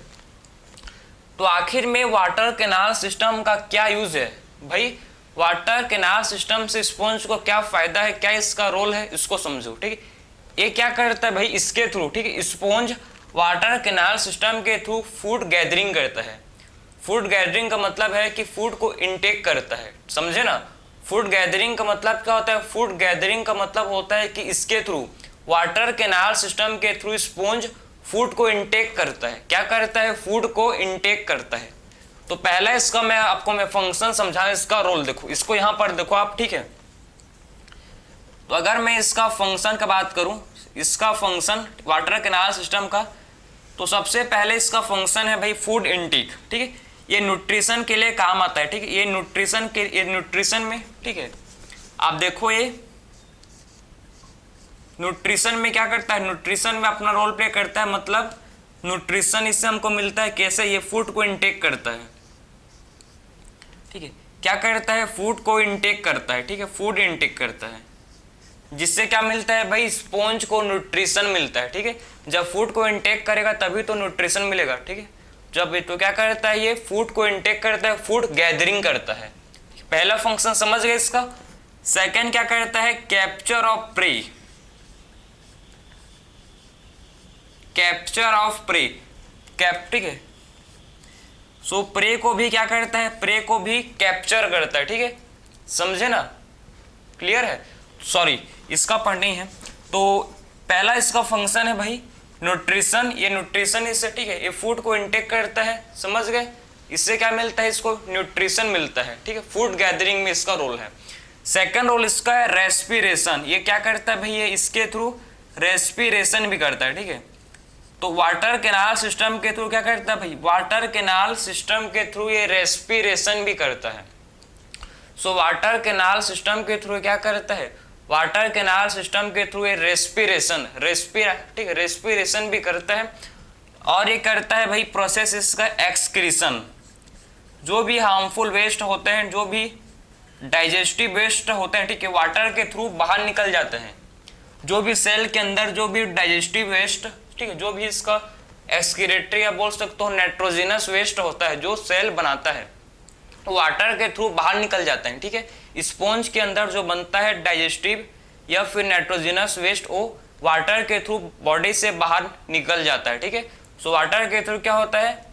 तो आखिर में वाटर कैनाल सिस्टम का क्या यूज है भाई, वाटर कैनाल सिस्टम से स्पॉन्ज को क्या फायदा है, क्या इसका रोल है, इसको समझो। ठीक है, ये क्या करता है भाई, इसके थ्रू, ठीक है, स्पॉन्ज वाटर कैनाल सिस्टम के थ्रू फूड गैदरिंग करता है। फूड गैदरिंग का मतलब है कि फूड को इनटेक करता है, समझे ना। फूड गैदरिंग का मतलब क्या होता है, फूड गैदरिंग का मतलब होता है कि इसके थ्रू वाटर कैनाल सिस्टम के थ्रू स्पॉन्ज फूड को इनटेक करता है। क्या करता है? फूड को इनटेक करता है। तो पहला इसका मैं फंक्शन समझा, इसका रोल देखो, इसको यहां पर देखो आप, ठीक है। तो अगर मैं इसका फंक्शन का बात करूं, इसका फंक्शन वाटर कैनाल सिस्टम का, तो सबसे पहले इसका फंक्शन है भाई फूड इनटेक, ठीक है। ये न्यूट्रिशन के लिए काम आता है, ठीक है। ये न्यूट्रिशन में, ठीक है, आप देखो ये न्यूट्रिशन में क्या करता है, न्यूट्रिशन में अपना रोल प्ले करता है। मतलब न्यूट्रिशन इससे हमको मिलता है कैसे? ये फूड को इनटेक करता है, ठीक है। क्या करता है? फूड को इनटेक करता है, ठीक है, फूड इनटेक करता है, जिससे क्या मिलता है भाई? स्पॉन्ज को न्यूट्रिशन मिलता है, ठीक है। जब फूड को इनटेक करेगा तभी तो न्यूट्रिशन मिलेगा, ठीक है। जब तो क्या करता है? ये फूड को इनटेक करता है, फूड गैदरिंग करता है। पहला फंक्शन समझ गए इसका। सेकंड क्या करता है? Capture of prey, capture of prey, ठीक है। सो प्रे को भी क्या करता है? प्रे को भी कैप्चर करता है, ठीक है, समझे ना? क्लियर है? सॉरी, इसका पढ़ नहीं है। तो पहला इसका फंक्शन है भाई न्यूट्रिशन, ये न्यूट्रिशन इससे, ठीक है, ये फूड को इनटेक करता है, समझ गए। इससे क्या मिलता है? इसको न्यूट्रिशन मिलता है, ठीक है। फूड गैदरिंग में इसका रोल है। सेकंड रोल इसका है रेस्पिरेशन। ये क्या करता है भाई? ये इसके थ्रू रेस्पिरेशन भी करता है, ठीक है। तो वाटर कैनाल सिस्टम के थ्रू क्या करता है भाई? वाटर कैनाल सिस्टम के थ्रू ये रेस्पिरेशन भी करता है। सो वाटर कैनाल सिस्टम के थ्रू क्या करता है? वाटर कैनाल सिस्टम के थ्रू ये ठीक है, रेस्पिरेशन भी करता है। और ये करता है भाई प्रोसेस इसका एक्सक्रीशन। जो भी हार्मफुल वेस्ट होते हैं, जो भी डाइजेस्टिव वेस्ट होते हैं, ठीक है, वाटर के थ्रू बाहर निकल जाते हैं। जो भी सेल के अंदर जो भी डाइजेस्टिव वेस्ट, ठीक है, जो भी इसका एक्सक्रीटरी या बोल सकते हो नाइट्रोजनस वेस्ट होता है जो सेल बनाता है, वाटर के थ्रू बाहर निकल जाता है, ठीक है। स्पॉन्ज के अंदर जो बनता है डाइजेस्टिव या फिर नाइट्रोजनस वेस्ट, वो वाटर के थ्रू बॉडी से बाहर निकल जाता है, ठीक है। सो वाटर के थ्रू क्या होता है?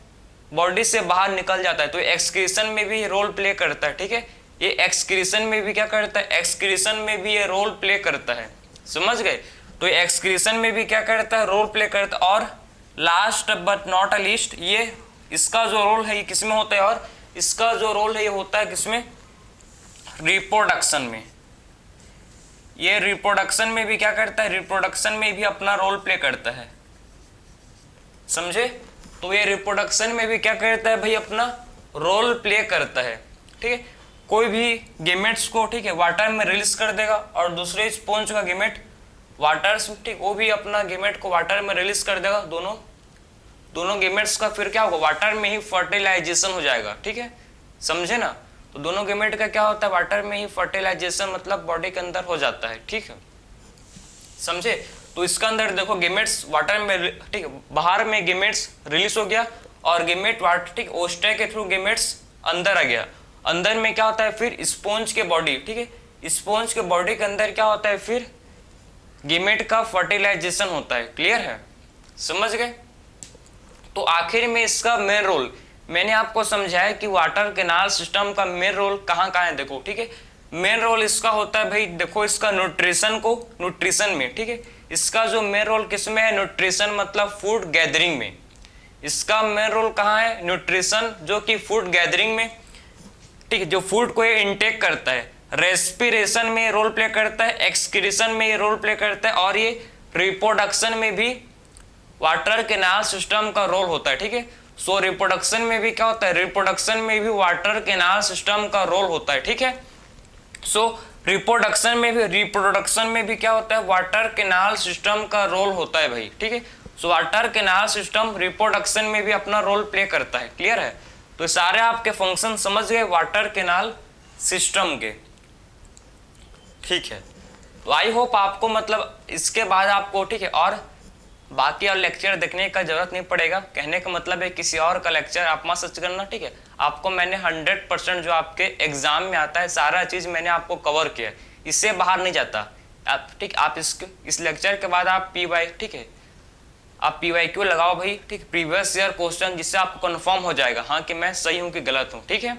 बॉडी से बाहर निकल जाता है। तो एक्सक्रीशन में भी रोल प्ले करता है, ठीक है। ये एक्सक्रीशन में भी क्या करता है? एक्सक्रीशन में भी ये रोल प्ले करता है, समझ गए। तो एक्सक्रीशन में भी क्या करता है? रोल प्ले करता है। और last but not a least, ये इसका जो रोल है ये किसमें होता है? और इसका जो रोल है ये होता है किसमें? रिप्रोडक्शन में। ये रिप्रोडक्शन में भी क्या करता है? रिप्रोडक्शन में भी अपना रोल प्ले करता है, समझे। तो ये रिप्रोडक्शन में भी क्या करता है भाई? अपना रोल प्ले करता है, ठीक है। कोई भी गेमेट्स को, ठीक है, वाटर में रिलीज कर देगा और दूसरे स्पॉन्ज का गेमेट वाटर, ठीक, वो भी अपना गेमेट को वाटर में रिलीज कर देगा। दोनों गेमेट्स का फिर क्या होगा? वाटर में ही फर्टिलाइजेशन हो जाएगा, ठीक है, समझे ना। तो दोनों गेमेट का क्या होता है? वाटर में ही फर्टिलाइजेशन, मतलब बॉडी के अंदर हो जाता है, ठीक है, समझे। तो इसका अंदर देखो गेमेट्स वाटर में, ठीक है, बाहर में गेमेट्स रिलीज हो गया और गेमेट वाटर, ठीक, ओस्टे के थ्रू गेमेट्स अंदर आ गया। अंदर में क्या होता है? फिर स्पॉन्ज के बॉडी, ठीक है, स्पॉन्ज के बॉडी के अंदर क्या होता है? फिर गेमेट का फर्टिलाइजेशन होता है। क्लियर है? समझ गए। तो आखिर में इसका मेन रोल मैंने आपको समझाया कि वाटर कैनाल सिस्टम का मेन रोल कहाँ है, देखो, ठीक है। मेन रोल इसका होता है भाई, देखो, इसका न्यूट्रिशन में, ठीक है। इसका जो मेन रोल किसमें है? न्यूट्रिशन, मतलब फूड गैदरिंग में। इसका मेन रोल कहाँ है? न्यूट्रिशन, जो कि फूड गैदरिंग में, ठीक है, जो फूड को इनटेक करता है। रेस्पिरेशन में रोल प्ले करता है, एक्सक्रीशन में ये रोल प्ले करता है, और ये रिप्रोडक्शन में भी वाटर कैनाल सिस्टम का रोल होता है, ठीक है। सो रिप्रोडक्शन में भी क्या होता है? रिप्रोडक्शन में भी वाटर कैनाल सिस्टम का रोल होता है, ठीक है। सो रिप्रोडक्शन में भी क्या होता है? वाटर कैनाल सिस्टम का रोल होता है भाई, ठीक है। So water canal system reproduction में भी अपना रोल प्ले करता है। क्लियर है? तो सारे आपके फंक्शन समझ गए वाटर कैनाल सिस्टम के, ठीक है। तो आई होप आपको, मतलब इसके बाद आपको, ठीक है, और बाकी और लेक्चर देखने का जरूरत नहीं पड़ेगा। कहने का मतलब है किसी और का लेक्चर आप मत सर्च करना, ठीक है। आपको मैंने 100% जो आपके एग्जाम में आता है सारा चीज मैंने आपको कवर किया, इससे बाहर नहीं जाता आप, ठीक। आप इस लेक्चर के बाद आप PY, ठीक है, आप PYQ लगाओ भाई, ठीक, प्रीवियस ईयर क्वेश्चन, जिससे आपको कंफर्म हो जाएगा हाँ कि मैं सही हूँ कि गलत हूँ, ठीक है।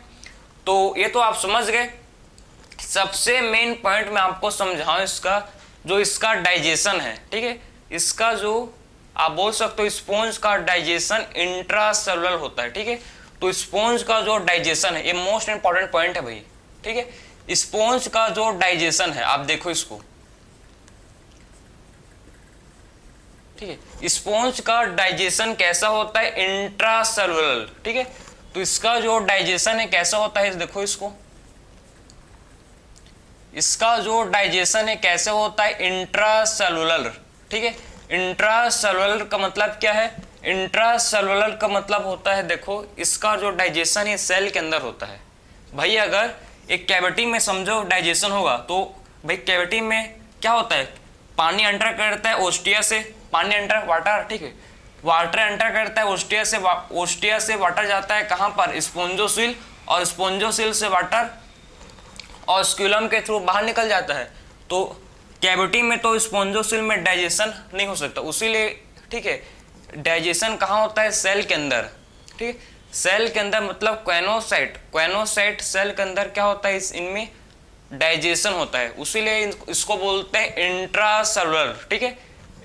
तो ये तो आप समझ गए। सबसे मेन पॉइंट मैं आपको समझाऊं इसका, जो इसका डाइजेशन है, ठीक है, इसका जो आप बोल सकते हो स्पॉन्ज का डाइजेशन इंट्रासेलुलर होता है, ठीक है। तो स्पॉन्ज का जो डाइजेशन है, ये मोस्ट इंपॉर्टेंट पॉइंट है भाई, ठीक है। स्पॉन्ज का जो डाइजेशन है, आप देखो इसको, ठीक है, स्पॉन्ज का डाइजेशन कैसा होता है, इंट्रासेलुलर, ठीक है। तो इसका जो डाइजेशन है कैसा होता है, देखो इसको, इसका जो डाइजेशन है कैसे होता है, इंट्रासेलुलर, ठीक है। इंट्रासेलुलर का मतलब क्या है, इंट्रासेलुलर का मतलब होता है, देखो इसका जो डाइजेशन है सेल के अंदर होता है भाई। अगर एक कैविटी में समझो डाइजेशन होगा तो भाई कैविटी में क्या होता है, पानी एंटर करता है ओस्टिया से, पानी एंटर वाटर, ठीक है, वाटर एंटर करता है ओस्टिया से, ओस्टिया से वाटर जाता है कहाँ पर, स्पोंजोसिल, और स्पोंजोसिल से वाटर ऑस्क्यूलम के थ्रू बाहर निकल जाता है। तो कैविटी में तो स्पोंजोसिल में डाइजेशन नहीं हो सकता, उसीलिए, ठीक है, डाइजेशन कहाँ होता है, सेल के अंदर, ठीक है। सेल के अंदर मतलब क्वेनोसाइट, क्वेनोसाइट सेल के अंदर क्या होता है, इनमें डाइजेशन होता है, उसीलिए इसको बोलते हैं इंट्रासेलुलर, ठीक है।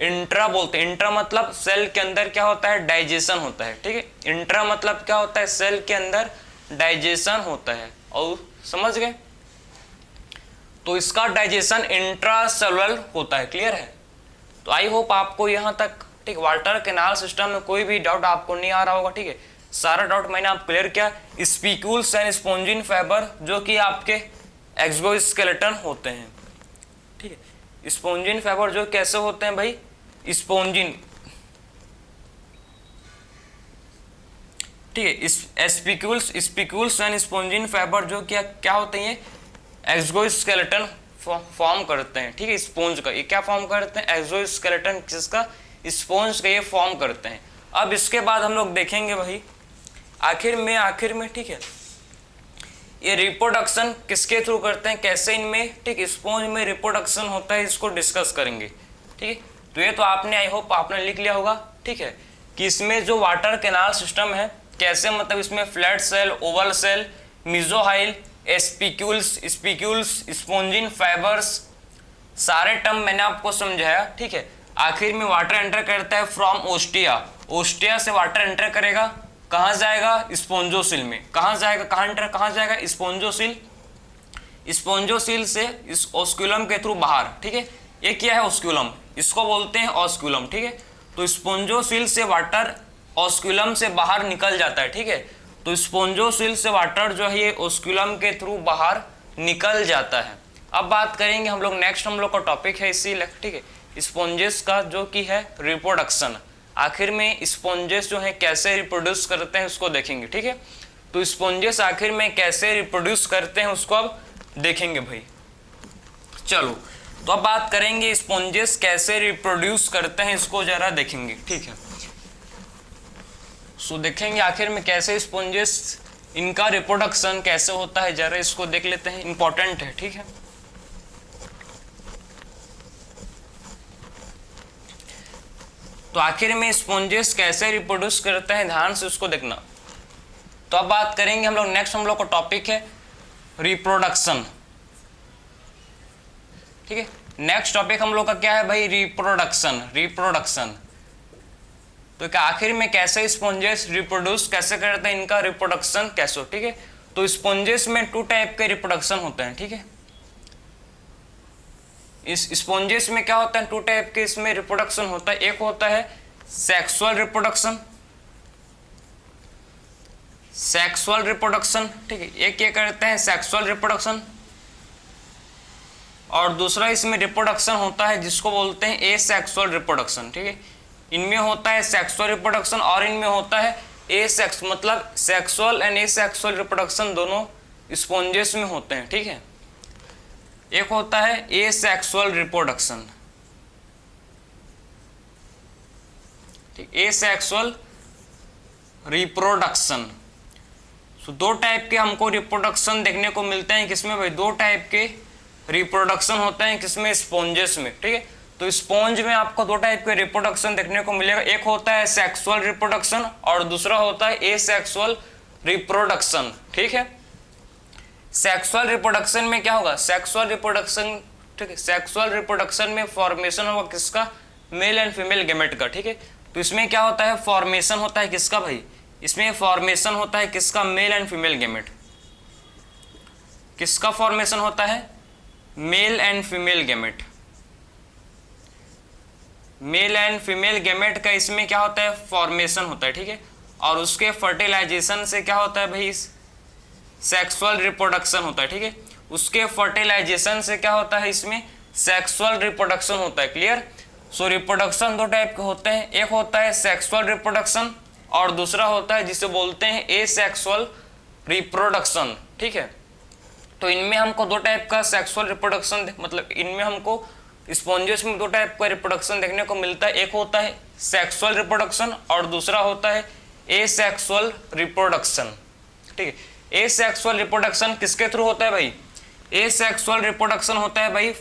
इंट्रा बोलते हैं, इंट्रा मतलब सेल के अंदर क्या होता है, डाइजेशन होता है, ठीक है। इंट्रा मतलब क्या होता है, सेल के अंदर डाइजेशन होता है, और समझ गए। तो इसका डाइजेशन इंट्रासेलुलर होता है, क्लियर है। तो आई होप आपको यहाँ तक, ठीक, वाटर कैनाल सिस्टम में कोई भी डाउट आपको नहीं आ रहा होगा, ठीक है। सारा डाउट मैंने आप क्लियर किया। स्पीक्यूल्स एंड स्पोंजिन फाइबर जो कि आपके एक्सोस्केलेटन होते हैं, ठीक है। स्पोंजिन फाइबर जो कैसे होते हैं भाई, स्पोंजिन, ठीक है, स्पीक्यूल्स एंड स्पोंजिन फाइबर जो क्या होते हैं, एक्सोस्केलेटन फॉर्म करते हैं, ठीक है। स्पोंज का ये क्या फॉर्म करते हैं, एक्सोस्केलेटन, किसका, स्पोंज का ये फॉर्म करते हैं। अब इसके बाद हम लोग देखेंगे भाई आखिर में, ठीक है, ये रिप्रोडक्शन किसके थ्रू करते हैं, कैसे इनमें, ठीक, स्पोंज में रिप्रोडक्शन होता है, इसको डिस्कस करेंगे, ठीक है। तो ये तो आपने, आई होप आपने लिख लिया होगा, ठीक है, कि इसमें जो वाटर कैनाल सिस्टम है कैसे, मतलब इसमें flat cell, oval cell, mesohyl, spicules, spongin fibres, सारे टर्म मैंने आपको समझाया, ठीक है। आखिर में वाटर एंटर करता है फ्रॉम ओस्टिया, ओस्टिया से वाटर एंटर करेगा, कहाँ जाएगा, स्पोंजोसिल में, कहाँ जाएगा, कहाँ जाएगा, स्पोंजोसिल, स्पोंजोसिल से इस ऑस्क्यूलम के थ्रू बाहर, ठीक है। ये क्या है, ऑस्क्यूलम, इसको बोलते हैं ऑस्क्यूलम, ठीक है। तो स्पोंजोसिल से वाटर ऑस्क्यूलम से बाहर निकल जाता है, ठीक है। तो स्पोंजोसिल से वाटर जो है ये ऑस्क्यूलम के थ्रू बाहर निकल जाता है। अब बात करेंगे हम लोग, नेक्स्ट हम लोग का टॉपिक है इसी, ठीक है, स्पोंजेस का, जो कि है रिप्रोडक्शन। आखिर में स्पोंजेस जो है कैसे रिप्रोड्यूस करते हैं उसको देखेंगे, ठीक है। तो स्पोंजेस आखिर में कैसे रिप्रोड्यूस करते हैं उसको अब देखेंगे भाई। चलो, तो अब बात करेंगे स्पोंजेस कैसे रिप्रोड्यूस करते हैं, इसको जरा देखेंगे, ठीक है। सो देखेंगे आखिर में कैसे स्पोंजेस, इनका रिप्रोडक्शन कैसे होता है, जरा इसको देख लेते हैं, इंपॉर्टेंट है, ठीक है। तो आखिर में स्पोंजेस कैसे रिप्रोड्यूस करते हैं, ध्यान से उसको देखना। तो अब बात करेंगे हम लोग, नेक्स्ट हम लोग का टॉपिक है रिप्रोडक्शन, ठीक है। नेक्स्ट टॉपिक हम लोग का क्या है भाई, रिप्रोडक्शन। तो क्या आखिर में कैसे स्पोंजेस रिप्रोड्यूस कैसे करते हैं, इनका रिप्रोडक्शन कैसे, ठीक है। तो स्पोंजेस में 2 टाइप के रिप्रोडक्शन होते हैं, ठीक है। इस स्पोंजेस में क्या होता है, 2 टाइप के इसमें रिप्रोडक्शन होता है। एक होता है सेक्सुअल रिप्रोडक्शन, ठीक है, एक ये करते हैं सेक्सुअल रिप्रोडक्शन, और दूसरा इसमें रिप्रोडक्शन होता है जिसको बोलते हैं एसेक्सुअल रिप्रोडक्शन, ठीक है। इनमें होता है सेक्सुअल रिप्रोडक्शन और इनमें होता है एसेक्स, मतलब सेक्सुअल एंड एसेक्सुअल रिप्रोडक्शन दोनों स्पोंजेस में होते हैं, ठीक है। एक होता है एसेक्सुअल रिप्रोडक्शन, ठीक, एसेक्सुअल रिप्रोडक्शन। तो 2 टाइप के हमको रिप्रोडक्शन देखने को मिलते हैं, किसमें भाई, 2 टाइप के रिप्रोडक्शन होते हैं, किसमें, स्पोंजेस में, ठीक है। तो स्पोंज में आपको 2 टाइप के रिप्रोडक्शन देखने को मिलेगा, एक होता है सेक्सुअल रिप्रोडक्शन और दूसरा होता है एसेक्सुअल रिप्रोडक्शन, ठीक है। सेक्सुअल रिप्रोडक्शन में क्या होगा, सेक्सुअल रिप्रोडक्शन ठीक है। सेक्सुअल रिप्रोडक्शन में फॉर्मेशन होगा किसका, मेल एंड फीमेल गैमेट का, ठीक है। तो इसमें क्या होता है, फॉर्मेशन होता है किसका भाई, इसमें फॉर्मेशन होता है किसका, मेल एंड फीमेल गैमेट। किसका फॉर्मेशन होता है, male and female gamete. Male and female gamete का इसमें क्या होता है, फॉर्मेशन होता है, ठीक है। और उसके फर्टिलाइजेशन से क्या होता है भाई, सेक्सुअल रिप्रोडक्शन होता है, ठीक है। उसके फर्टिलाइजेशन से क्या होता है, इसमें सेक्सुअल रिप्रोडक्शन होता है। क्लियर। सो रिप्रोडक्शन दो टाइप के होते हैं, एक होता है सेक्सुअल रिप्रोडक्शन और दूसरा होता है जिसे बोलते हैं एसेक्सुअल रिप्रोडक्शन, ठीक है। तो इनमें हमको दो टाइप का सेक्सुअल रिप्रोडक्शन, मतलब इनमें हमको स्पॉन्जेस में दो टाइप का रिप्रोडक्शन देखने को मिलता है, एक होता है सेक्सुअल रिप्रोडक्शन और दूसरा होता है एसेक्सुअल रिप्रोडक्शन, ठीक है। एसेक्सुअल रिप्रोडक्शन किसके थ्रू होता है भाई, एसेक्सुअल रिप्रोडक्शन होता है भाई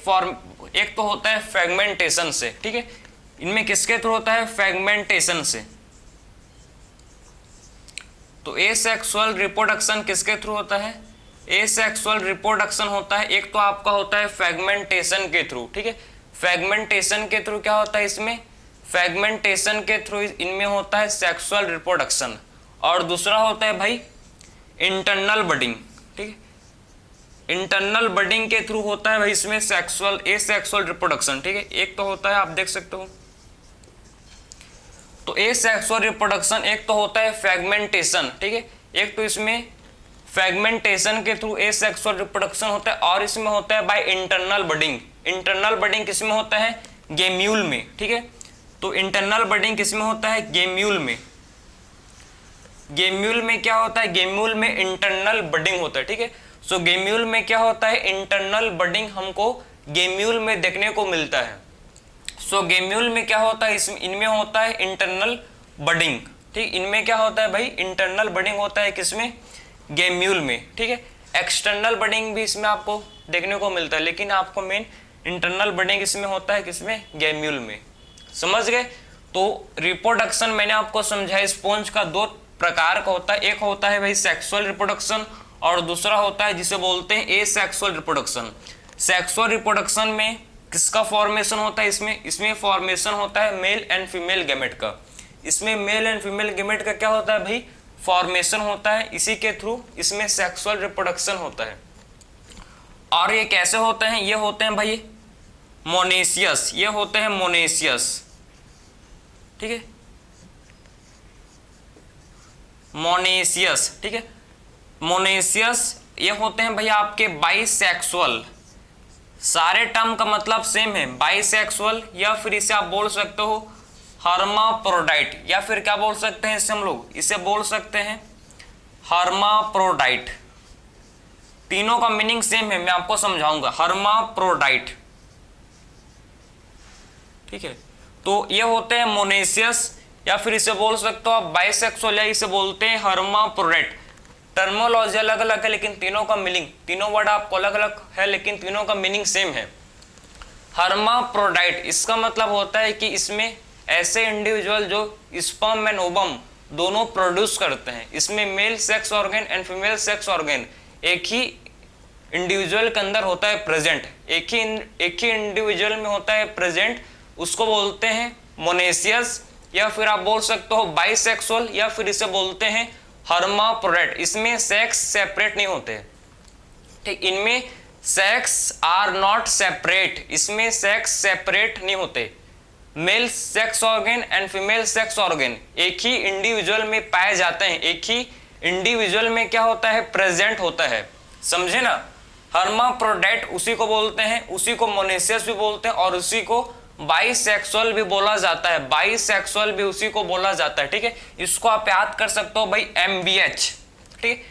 एक तो होता है फ्रेगमेंटेशन से, ठीक है। इनमें किसके थ्रू होता है, फ्रेगमेंटेशन से। तो एसेक्सुअल रिप्रोडक्शन किसके थ्रू होता है, एसेक्सुअल रिप्रोडक्शन होता है एक तो आपका होता है फ्रेगमेंटेशन के थ्रू, ठीक है। फ्रेगमेंटेशन के थ्रू क्या होता है, इसमें फ्रेगमेंटेशन के थ्रू इनमें होता है सेक्सुअल रिप्रोडक्शन और दूसरा होता है भाई इंटरनल बडिंग, ठीक है। इंटरनल बडिंग के थ्रू होता है भाई इसमें सेक्सुअल एसेक्सुअल रिप्रोडक्शन, ठीक है। एक तो होता है आप देख सकते हो, तो एसेक्सुअल रिप्रोडक्शन एक तो होता है फ्रेगमेंटेशन, ठीक है। एक तो इसमें फ्रेगमेंटेशन के थ्रू एसेक्सुअल रिप्रोडक्शन होता है और इसमें होता है by internal budding. Internal budding किसमें होता है, गेम्यूल में, ठीक है। तो इंटरनल बडिंग किसमें होता है, गेम्यूल में। गेम्यूल में क्या होता है, गेम्यूल में इंटरनल बडिंग होता है, ठीक है। सो गेम्यूल में क्या होता है, इंटरनल बडिंग हमको गेम्यूल में देखने को मिलता है। सो गेम्यूल में क्या होता है, इनमें होता है इंटरनल बडिंग, ठीक। इनमें क्या होता है भाई, इंटरनल बडिंग होता है किसमें, गेम्यूल में, ठीक है। एक्सटर्नल बडिंग भी इसमें आपको देखने को मिलता है, लेकिन आपको मेन इंटरनल बडिंग इसमें होता है किसमें, गेम्यूल में। समझ गए। तो रिप्रोडक्शन मैंने आपको समझाया, स्पॉन्ज का दो प्रकार का होता है, एक होता है भाई सेक्सुअल रिप्रोडक्शन और दूसरा होता है जिसे बोलते हैं एसेक्सुअल रिप्रोडक्शन। सेक्सुअल रिप्रोडक्शन में किसका फॉर्मेशन होता है, इसमें फॉर्मेशन होता है मेल एंड फीमेल गैमेट का। इसमें मेल एंड फीमेल गैमेट का क्या होता है भाई, फॉर्मेशन होता है, इसी के थ्रू इसमें सेक्सुअल रिप्रोडक्शन होता है। और ये कैसे होते हैं, ये होते हैं भाई मोनेशियस, ये होते हैं मोनेशियस, ठीक है, मोनेशियस, ठीक है। मोनेशियस ये होते हैं भैया आपके बाइसेक्सुअल, सारे टर्म का मतलब सेम है, बाइसेक्सुअल, या फिर इसे आप बोल सकते हो हर्माफ्रोडाइट, या फिर क्या बोल सकते हैं इसे हम लोग, इसे बोल सकते हैं हर्माफ्रोडाइट। तीनों का मीनिंग सेम है, मैं आपको समझाऊंगा, हर्माफ्रोडाइट, ठीक है। तो ये होते हैं मोनेशियस, या फिर इसे बोल सकते हो आप बाइसेक्सुअल, या इसे बोलते हैं हर्माफ्रोडाइट। टर्मोलॉजी अलग अलग है लेकिन तीनों का मीनिंग, तीनों वर्ड आपको अलग अलग है लेकिन तीनों का मीनिंग सेम है। हर्माफ्रोडाइट इसका मतलब होता है कि इसमें ऐसे इंडिविजुअल जो स्पर्म एंड ओवम दोनों प्रोड्यूस करते हैं, इसमें male sex organ and female sex organ एक ही इंडिविजुअल के अंदर होता है प्रेजेंट, एक ही इंडिविजुअल में होता है प्रेजेंट, उसको बोलते हैं मोनेशियस, या फिर आप बोल सकते हो बाइसेक्सुअल, या फिर इसे बोलते हैं हर्माफ्रोडाइट। इसमें सेक्स सेपरेट नहीं होते, ठीक, इनमें सेक्स आर नॉट सेपरेट, इसमें सेक्स सेपरेट नहीं होते। Male sex organ and female sex organ एक ही इंडिविजुअल में पाए जाते हैं, एक ही इंडिविजुअल में क्या होता है, प्रेजेंट होता है, समझे ना। हर्माफ्रोडाइट उसी को बोलते हैं, उसी को मोनेशियस भी बोलते हैं और उसी को बाइसेक्सुअल भी बोला जाता है, बाइसेक्सुअल भी उसी को बोला जाता है, ठीक है। इसको आप याद कर सकते हो भाई MBH, ठीक,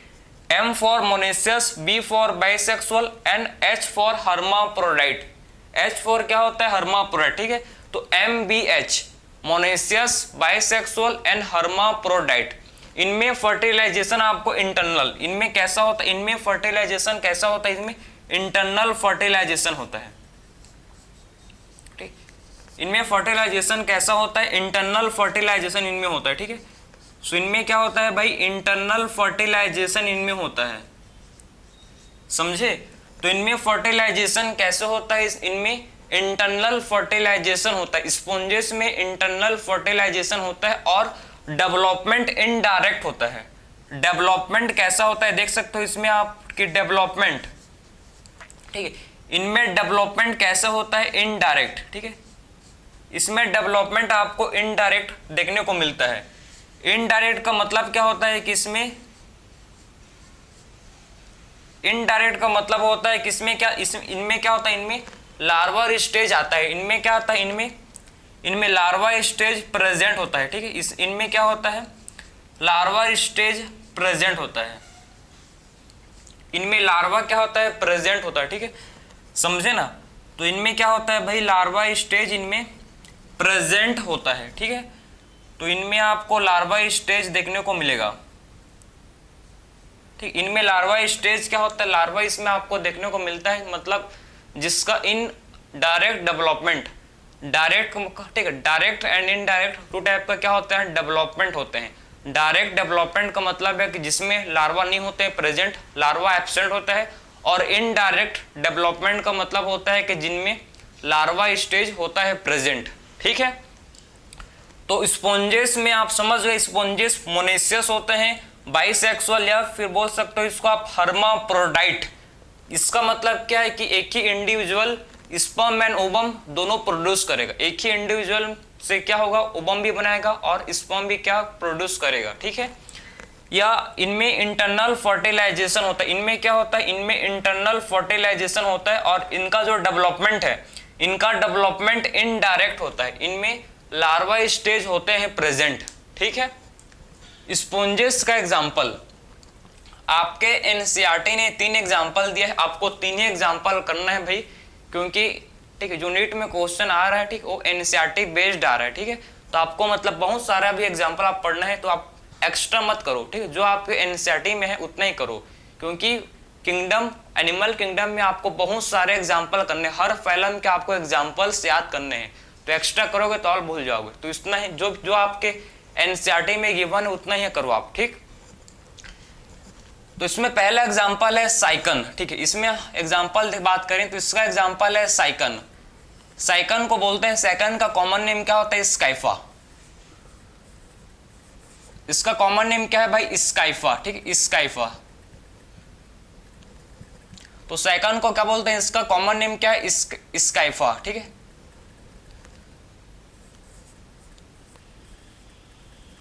M for monoecious, B for bisexual and H for hermaphrodite. H for क्या होता है, हर्माफ्रोडाइट, ठीक है। तो MBH monoecious, bisexual and hermaphrodite. इनमें फर्टिलाइजेशन आपको इंटरनल, इनमें कैसा होता है, इनमें फर्टिलाइजेशन कैसा होता है, इसमें इंटरनल फर्टिलाइजेशन होता है, ठीक। इनमें फर्टिलाइजेशन कैसा होता है, इंटरनल फर्टिलाइजेशन इनमें होता है, ठीक है। सो इनमें क्या होता है भाई, इंटरनल फर्टिलाइजेशन इनमें होता है, समझे। तो इनमें फर्टिलाइजेशन कैसे होता है, इनमें इंटरनल फर्टिलाइजेशन होता है, स्पॉन्जेस में इंटरनल फर्टिलाइजेशन होता है और डेवलपमेंट इनडायरेक्ट होता है। डेवलपमेंट कैसा होता है देख सकते हो इसमें आपकी डेवलपमेंट, ठीक है, इनमें डेवलपमेंट कैसा होता है इनडायरेक्ट, ठीक है, इसमें डेवलपमेंट आपको इनडायरेक्ट देखने को मिलता है। इनडायरेक्ट का मतलब क्या होता है कि इसमें इनडायरेक्ट का मतलब होता है कि इसमें क्या इनमें क्या होता है, इनमें लार्वा स्टेज आता है, इनमें क्या आता है, इनमें लार्वा स्टेज प्रेजेंट होता है, ठीक है, इनमें क्या होता है लार्वा स्टेज प्रेजेंट होता है, इनमें लार्वा क्या होता है प्रेजेंट होता है, ठीक है, समझे ना। तो इनमें क्या होता है भाई लार्वा स्टेज इनमें प्रेजेंट होता है, ठीक है, तो इनमें आपको लार्वा स्टेज देखने को मिलेगा, ठीक, इनमें लार्वा स्टेज क्या होता है, लार्वा इसमें आपको देखने को मिलता है, मतलब जिसका इन डायरेक्ट डेवलपमेंट, डायरेक्ट, ठीक है, direct and indirect two type का क्या होता है डेवलपमेंट होते हैं। डायरेक्ट डेवलपमेंट का मतलब है कि जिसमें लार्वा नहीं होते हैं प्रेजेंट, लार्वा एब्सेंट होता है, और इनडायरेक्ट डेवलपमेंट का मतलब होता है कि जिनमें लार्वा स्टेज होता है प्रेजेंट, ठीक है। तो स्पॉन्जेस में आप समझ गए, स्पॉन्जेस मोनेशियस होते हैं, बाइसेक्सुअल, या फिर बोल सकते हो इसको आप हर्माफ्रोडाइट। इसका मतलब क्या है कि एक ही इंडिविजुअल स्पर्म एंड ओवम दोनों प्रोड्यूस करेगा, एक ही इंडिविजुअल से क्या होगा ओवम भी बनाएगा और स्पर्म भी क्या प्रोड्यूस करेगा, ठीक है। या इनमें इंटरनल फर्टिलाइजेशन होता है, इनमें क्या होता है, इनमें इंटरनल फर्टिलाइजेशन होता है और इनका जो डेवलपमेंट है, इनका डेवलपमेंट इनडायरेक्ट होता है, इनमें लार्वा स्टेज होते हैं प्रेजेंट, ठीक है। स्पॉन्जेस का एग्जांपल आपके एनसीईआरटी ने 3 एग्जांपल दिया है, आपको 3 ही एग्जांपल करना है भाई, क्योंकि ठीक है जो नीट में क्वेश्चन आ रहा है, ठीक, वो एनसीईआरटी बेस्ड आ रहा है, ठीक है। तो आपको मतलब बहुत सारा भी एग्जांपल आप पढ़ना है, तो आप एक्स्ट्रा मत करो, ठीक है, जो आपके एनसीईआरटी में है उतना ही करो, क्योंकि किंगडम, एनिमल किंगडम में आपको बहुत सारे एग्जाम्पल करने, हर फैलम के आपको एग्जाम्पल्स याद करने हैं, तो एक्स्ट्रा करोगे तो और भूल जाओगे, तो इतना ही जो आपके एनसीईआरटी में गिवन है उतना ही करो आप, ठीक। तो इसमें पहला एग्जाम्पल है साइकन, ठीक है, इसमें एग्जाम्पल बात करें तो इसका एग्जाम्पल है साइकन। साइकन को बोलते हैं, साइकन का कॉमन नेम क्या होता है स्काइफा, इसका कॉमन नेम क्या है भाई स्काइफा, ठीक है, स्काइफा। तो साइकन को क्या बोलते हैं, इसका कॉमन नेम क्या है स्काइफा, ठीक है।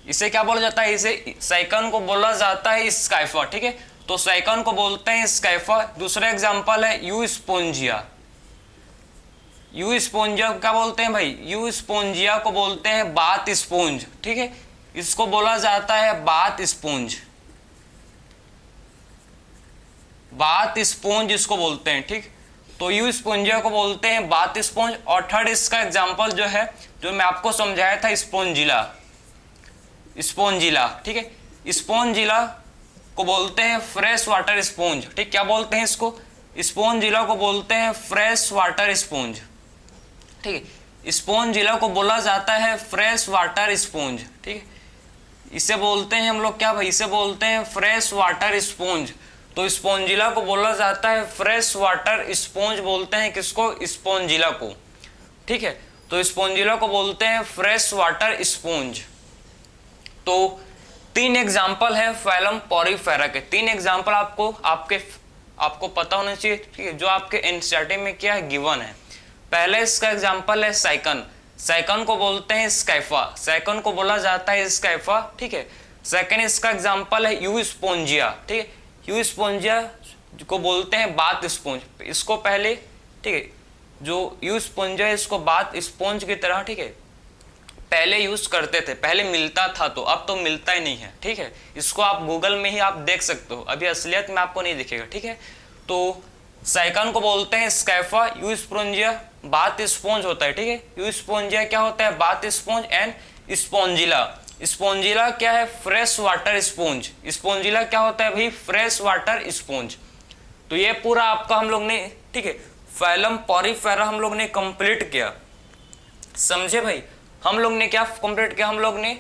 इसे क्या बोला जाता है, इसे साइकन को बोला जाता है स्काइफा, ठीक है। तो साइकन को बोलते हैं स्काइफा। दूसरा एग्जांपल है यू स्पोंजिया। यू स्पोंजिया क्या बोलते हैं भाई, यू स्पोंजिया को बोलते हैं बाथ स्पोंज, ठीक है, इसको बोला जाता है बाथ स्पोंज, बाथ स्पोंज इसको बोलते हैं, ठीक। तो यू स्पोंजिया को बोलते हैं बाथ स्पोंज। और थर्ड इसका एग्जांपल जो है, जो मैं आपको समझाया था स्पोंजिला, स्पोंजिला, ठीक है, स्पोंजिला को बोलते हैं फ्रेश वाटर स्पोंज, ठीक, क्या बोलते हैं इसको, स्पोंजिला को बोलते हैं फ्रेश वाटर स्पोंज, ठीक है, स्पोंजिला को बोला जाता है फ्रेश वाटर स्पोंज, ठीक है, इसे बोलते हैं हम लोग क्या भाई, इसे बोलते हैं फ्रेश वाटर स्पोंज। तो स्पोंजिला को बोला जाता है फ्रेश वाटर स्पोंज, बोलते हैं किसको, स्पोंजिला को, ठीक है। तो स्पोंजिला को बोलते हैं फ्रेश वाटर स्पोंज। तो 3 एग्जाम्पल है फाइलम पॉरीफेरा के, 3 एग्जाम्पल आपको पता होना चाहिए, ठीक है, जो आपके एनसीईआरटी में क्या है गिवन है। पहले इसका एग्जाम्पल है साइकन, साइकन को बोलते हैं स्काइफा, साइकन को बोला जाता है स्काइफा, ठीक है। सेकंड इसका एग्जाम्पल है यू स्पोंजिया, ठीक है, यू स्पोंजिया को बोलते हैं बाथ स्पोंज। इसको पहले, ठीक है, जो यू स्पोंजिया इसको बाथ स्पोंज की तरह, ठीक है, पहले यूज करते थे, पहले मिलता था, तो अब तो मिलता ही नहीं है, ठीक है। इसको आप गूगल में ही आप देख सकते हो, अभी असलियत में आपको नहीं दिखेगा, ठीक है। तो साइकन को बोलते हैं स्काइफा, यू स्पोंजिया बाथ स्पोंज होता है, ठीक है, यू स्पोंजिया क्या होता है बाथ स्पोंज। एंड स्पोंजिला, स्पोंजिला क्या है फ्रेश वाटर स्पोंज, स्पोंजिला क्या होता है भाई फ्रेश वाटर स्पोंज। तो ये पूरा आपका हम लोग ने, ठीक है, फाइलम पॉरीफेरा हम लोग ने कंप्लीट किया, समझे भाई। हम लोग ने क्या कंप्लीट किया, हम लोग ने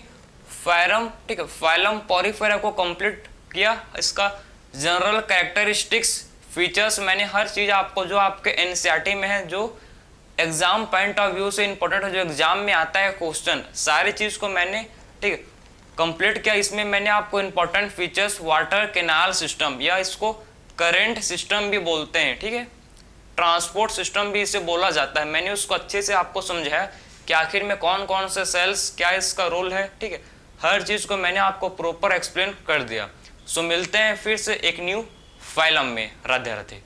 फाइलम, ठीक है, फाइलम पॉरीफेरा को कंप्लीट किया, इसका जनरल कैरेक्टरिस्टिक्स, फीचर्स, मैंने हर चीज़ आपको जो आपके एनसीईआरटी में है, जो एग्जाम पॉइंट ऑफ व्यू से इंपॉर्टेंट है, जो एग्जाम में आता है क्वेश्चन, सारी चीज़ को मैंने ठीक है कंप्लीट किया। इसमें मैंने आपको important features, water canal system या इसको करंट सिस्टम भी बोलते हैं, ठीक है, ट्रांसपोर्ट सिस्टम भी इसे बोला जाता है, मैंने उसको अच्छे से आपको समझाया कि आखिर में कौन कौन से सेल्स, क्या इसका रोल है, ठीक है, हर चीज़ को मैंने आपको प्रॉपर एक्सप्लेन कर दिया। सो मिलते हैं फिर से एक न्यू फाइलम में। राधे राधे।